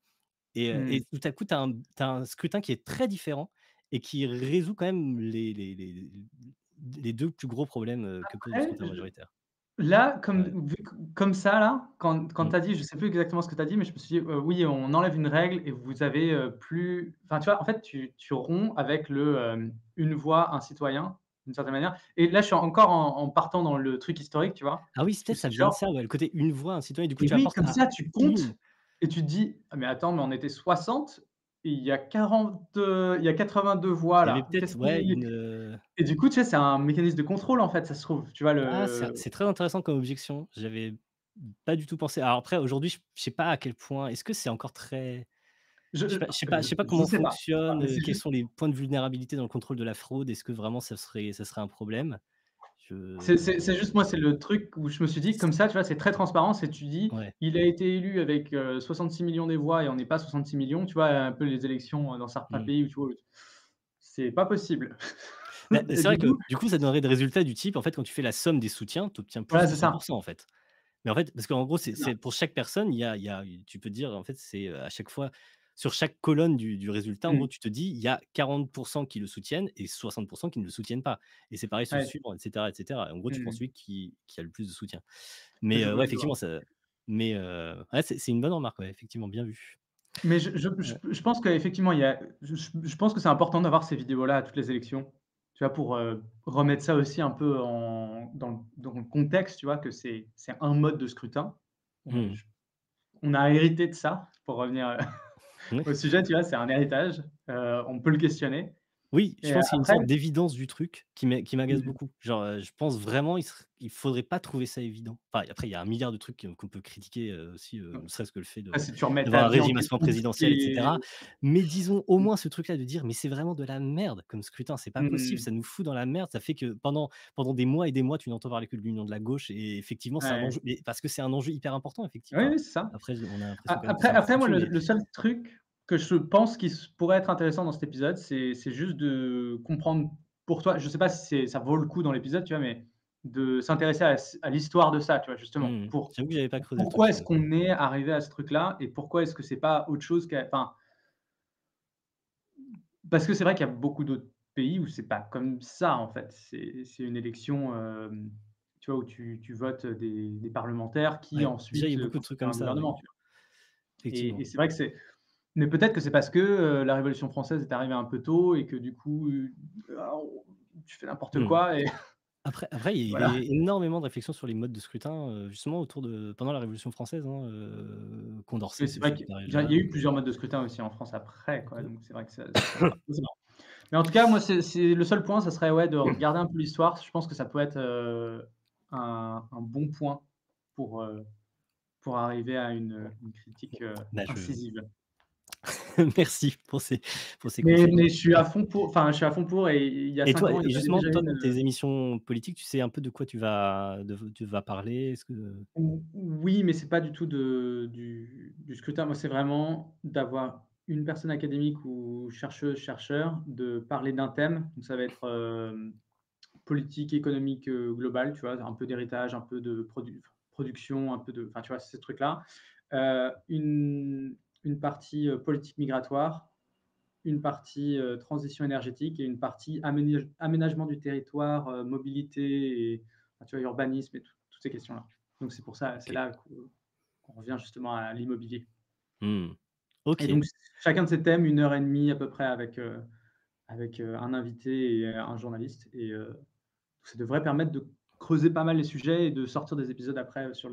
et mmh. tout à coup, tu as un scrutin qui est très différent et qui résout quand même les 2 plus gros problèmes, que pose le Après, scrutin majoritaire. là, Ouais. comme ça là, quand Mmh. tu as dit, je sais plus exactement ce que tu as dit, mais je me suis dit: «Oui, on enlève une règle et vous avez, plus» enfin, tu vois, en fait, tu romps avec «une voix, un citoyen», d'une certaine manière et là, je suis encore en partant dans le truc historique, tu vois? Ah oui, Où peut-être ça c'est vient de genre ça, ouais, le côté une voix, un citoyen, du coup et tu oui, apportes comme à ça, tu une. comptes et tu te dis: «Ah mais attends, mais on était 60 et il y a 82 voix Il y avait là. peut-être, Qu'est-ce ouais, qui» et du coup, tu sais, c'est un mécanisme de contrôle, en fait, ça se trouve, tu vois? c'est très intéressant comme objection. J'avais pas du tout pensé. Alors après aujourd'hui, je sais pas à quel point est-ce que c'est encore très je sais pas Je comment sais pas, fonctionne, mais c'est quels juste sont les points de vulnérabilité dans le contrôle de la fraude? Est-ce que vraiment ça serait un problème? c'est juste moi, c'est le truc où je me suis dit comme ça, tu vois, c'est très transparent, c'est tu dis: Ouais. «Il a été élu avec, 66 000 000 des voix et on n'est pas 66 millions», tu vois? Un peu les élections, dans certains Mmh. pays où tu vois, c'est pas possible Bah, et c'est du vrai que coup du coup, ça donnerait des résultats du type, en fait, quand tu fais la somme des soutiens, tu obtiens plus voilà, de c'est 100 ça, en fait. Mais en fait, parce qu'en gros, c'est ça. c'est pour chaque personne, tu peux dire, en fait, c'est, à chaque fois, sur chaque colonne du résultat, en Mmh. gros, tu te dis: «Il y a 40 qui le soutiennent et 60 qui ne le soutiennent pas» et c'est pareil sur le Ouais, suivant et cetera et cetera. En gros, tu prends mmh. celui qui a le plus de soutien. Mais ouais, Je vois. effectivement, ouais, c'est une bonne remarque, ouais, effectivement, bien vu. Mais Ouais. je pense qu'effectivement, il y a je pense que c'est important d'avoir ces vidéos-là à toutes les élections, tu vois? Pour, remettre ça aussi un peu dans le contexte, tu vois? Que c'est un mode de scrutin. Mmh. Je On a hérité de ça, pour revenir, Ouais. au sujet, tu vois? C'est un héritage, on peut le questionner Oui, je et pense qu'il y a une après sorte d'évidence du truc qui m'agace mmh, beaucoup. Genre, je pense vraiment il faudrait pas trouver ça évident. Enfin, après il y a un milliard de trucs, qu'on peut critiquer, aussi, ne serait-ce que le fait après si tu remets ta d'avoir un vie en régime à 100 question, présidentiel et c'est cetera. Mais disons au moins ce truc-là de dire: «Mais c'est vraiment de la merde comme scrutin, c'est pas possible, mmh, ça nous fout dans la merde, ça fait que pendant des mois et des mois, tu n'entends parler que de l'union de la gauche» et effectivement c'est un ouais. enjeu mais parce que c'est un enjeu hyper important Oui, enfin, oui, c'est ça. après on a A l'impression quand même que après c'est un peu après moi foutu mais le seul truc que je pense qui pourrait être intéressant dans cet épisode, c'est juste de comprendre pour toi, je sais pas si ça vaut le coup dans l'épisode, tu vois? Mais de s'intéresser à l'histoire de ça, tu vois? Justement, mmh, j'avoue que j'avais pas creusé le truc pourquoi ça. est-ce qu'on est arrivé à ce truc-là et pourquoi est-ce que c'est pas autre chose enfin, parce que c'est vrai qu'il y a beaucoup d'autres pays où c'est pas comme ça, en fait. C'est une élection, tu vois? Où tu votes des parlementaires qui Ouais, déjà il y ensuite, a beaucoup de trucs constituent comme un ça, oui, gouvernement, tu vois? Et effectivement. c'est vrai que mais peut-être que c'est parce que, la Révolution française est arrivée un peu tôt et que du coup, ah, on tu fais n'importe Mmh. quoi et Après, il y voilà. avait énormément de réflexions sur les modes de scrutin, justement pendant la Révolution française, hein, Mais Condorcet c'est s'est vrai fait cette qu'il y a période-là, il y a eu plusieurs modes de scrutin aussi en France après, quoi, donc donc c'est vrai que ça compte pas forcément. Mais en tout cas, moi, c'est le seul point, ça serait, ouais, de regarder un peu l'histoire. Je pense que ça peut être, un bon point pour, heu, pour arriver à une critique, bah, incisive. merci pour ces Mais conseils. je suis à fond pour enfin, je suis à fond pour et il y a Et 5 toi ans, il et y en avait justement, déjà toi, une, dans tes émissions politiques, tu sais un peu de quoi tu vas parler? Est-ce que oui, mais c'est pas du tout du scrutin. Moi, c'est vraiment d'avoir une personne académique ou chercheuse, chercheur, de parler d'un thème. Donc ça va être, politique économique, globale, tu vois? Un peu d'héritage, un peu de production, un peu de enfin, tu vois? Ces trucs-là. Une partie, politique migratoire, une partie, transition énergétique et une partie aménagement du territoire, mobilité et enfin, tu vois? Urbanisme et toutes ces questions-là. Donc c'est pour ça, c'est OK. là qu'on revient justement à l'immobilier Mmh. et OK. donc chacun de ces thèmes, 1 heure et demie à peu près avec, un invité et un journaliste et ça devrait permettre de creuser pas mal les sujets et de sortir des épisodes après sur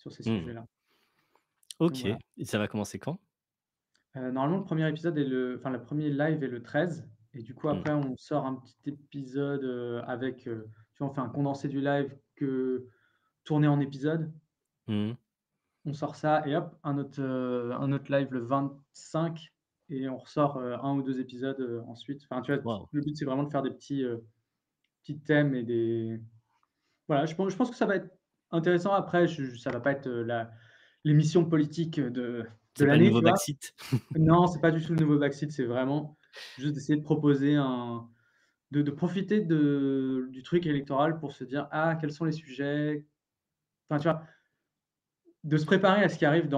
sur ces Mmh. sujets-là. Donc OK, voilà. et ça va commencer quand? Normalement, le premier épisode est le premier live est le 13 et du coup, Mmh. après, on sort un petit épisode, avec, tu vois, on fait un condensé du live que tourné en épisode. Mmh. On sort ça et hop, un autre live le 25 et on ressort, 1 ou 2 épisodes, ensuite. Enfin, tu vois, Waouh! le but, c'est vraiment de faire des petits thèmes et des voilà, je pense que ça va être intéressant. Après, ça va pas être, la l'émission politique, de C'est pas le l'année, nouveau tu vois? Backseat? Non, c'est pas du tout le nouveau Backseat, c'est vraiment juste d'essayer de proposer de profiter du truc électoral pour se dire: «Ah, quels sont les sujets?» Enfin, tu vois? De se préparer à ce qui arrive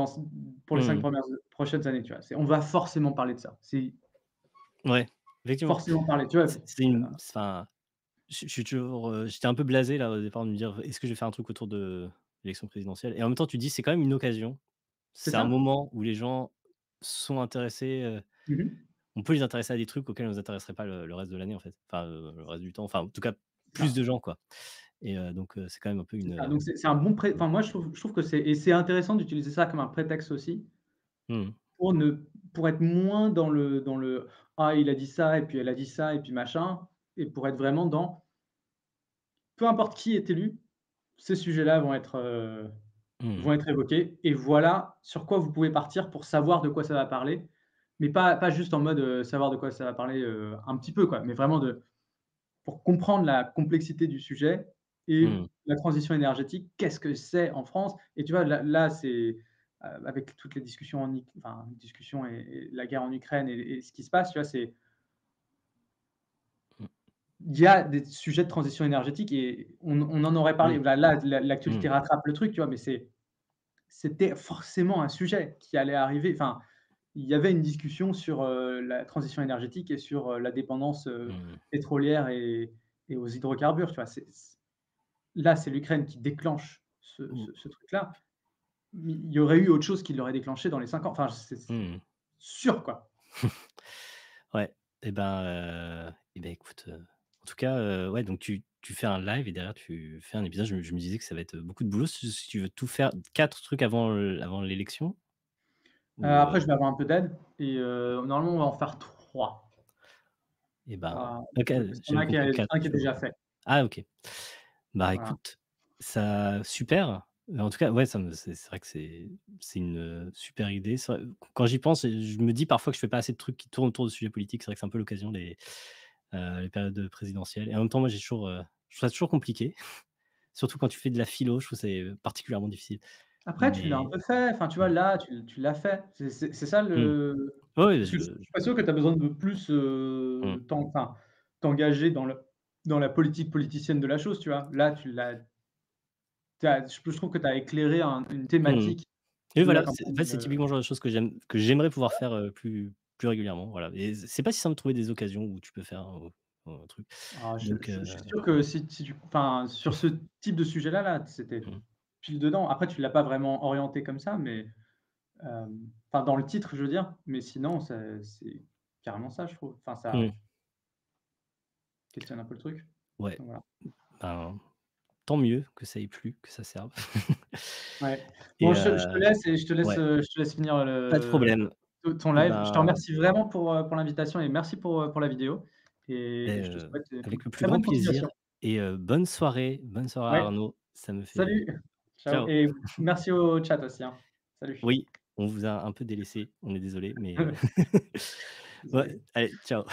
pour les 5 Mmh. premières prochaines années, tu vois? On va forcément parler de ça. C'est Ouais, effectivement. forcément parler, tu vois? C'est une enfin, je suis toujours, j'étais un peu blasé là, au départ de me dire: «Est-ce que je vais faire un truc autour de l'élection présidentielle?» et en même temps, tu dis: «C'est quand même une occasion». C'est C'est un ça? moment où les gens sont intéressés, Mmh mh. on peut les intéresser à des trucs auxquels on ne nous intéresserait pas le reste de l'année, en fait. Enfin, le reste du temps, enfin, en tout cas, C'est plus ça, de gens, quoi, et donc c'est quand même un peu c'est une, ça. Donc c'est un bon mmh. enfin moi je trouve que c'est intéressant d'utiliser ça comme un prétexte aussi Mmh. pour ne pour être moins dans le: «Ah, il a dit ça et puis elle a dit ça et puis machin» et pour être vraiment dans peu importe qui est élu, ces sujets-là Mmh. vont être évoqués et voilà sur quoi vous pouvez partir pour savoir de quoi ça va parler, mais pas juste en mode, savoir de quoi ça va parler, un petit peu quoi, mais vraiment pour comprendre la complexité du sujet et Mmh. la transition énergétique, qu'est-ce que c'est en France? Et tu vois, là, c'est, avec toutes les discussions enfin, discussions et la guerre en Ukraine et ce qui se passe, tu vois, Mmh. il y a des sujets de transition énergétique et on en aurait parlé. Oui. Là, l'actualité Mmh. rattrape le truc, tu vois, mais c'était forcément un sujet qui allait arriver. Enfin, il y avait une discussion sur, la transition énergétique et sur, la dépendance, Mmh. pétrolière et aux hydrocarbures, tu vois? Là, c'est l'Ukraine qui déclenche ce Mmh. ce ce truc-là. Mais il y aurait eu autre chose qui l'aurait déclenché dans les 5 ans. Enfin, c'est Mmh. sûr, quoi. Ouais, et ben, écoute, en tout cas, ouais, donc tu fais un live et derrière tu fais un épisode. Je me disais que ça va être beaucoup de boulot si tu veux tout faire 4 trucs avant l'élection ou, Après, je vais avoir un peu d'aide et normalement, on va en faire 3. et ben, Voilà, OK, parce qu'il y en a j'avais un qui compris est 4, un qui est tu vois? déjà fait. Ah, OK. Bah, Voilà. écoute, ça super. En tout cas, ouais, ça me c'est vrai que c'est une, super idée. C'est vrai, quand j'y pense, je me dis parfois que je fais pas assez de trucs qui tournent autour de sujets politiques. C'est vrai que c'est un peu l'occasion les périodes présidentielles, et en même temps, moi, je trouve ça toujours compliqué, surtout quand tu fais de la philo, je trouve que c'est particulièrement difficile. Après, tu l'as un Mais peu fait. Enfin, tu vois, mmh, là, tu l'as fait. C'est ça mmh. le Ouais, ouais, parce que je je suis pas sûr que tu as besoin de plus, mmh, t'engager dans la politique politicienne de la chose, tu vois? Là, je trouve que tu as éclairé une mmh. thématique Et où là, voilà, comme ça, en fait, c'est typiquement le genre de choses que j'aimerais pouvoir faire, plus régulièrement, voilà, et c'est pas si simple de trouver des occasions où tu peux faire un truc, donc je suis sûr que si tu enfin, sur ce type de sujet-là, c'était mmh, pile dedans. Après, tu l'as pas vraiment orienté comme ça, mais enfin, dans le titre, je veux dire, mais sinon, c'est carrément ça, je trouve. Enfin, ça mmh, questionne un peu le truc, ouais, donc voilà. ben, tant mieux que ça ait plu, que ça serve. Ouais. Et Bon, je te laisse et ouais, je te laisse finir pas de problème. ton Et live. Je te ben, remercie vraiment pour l'invitation et merci pour la vidéo et je te beh, souhaite avec une le plus très grand bonne plaisir, continuation. et bonne soirée à Ouais, Arnaud, ça me fait salut, ciao ciao. et merci au chat aussi, hein. Salut. Oui, on vous a un peu délaissé, on est désolé, mais Ouais, ouais, désolé. allez, ciao.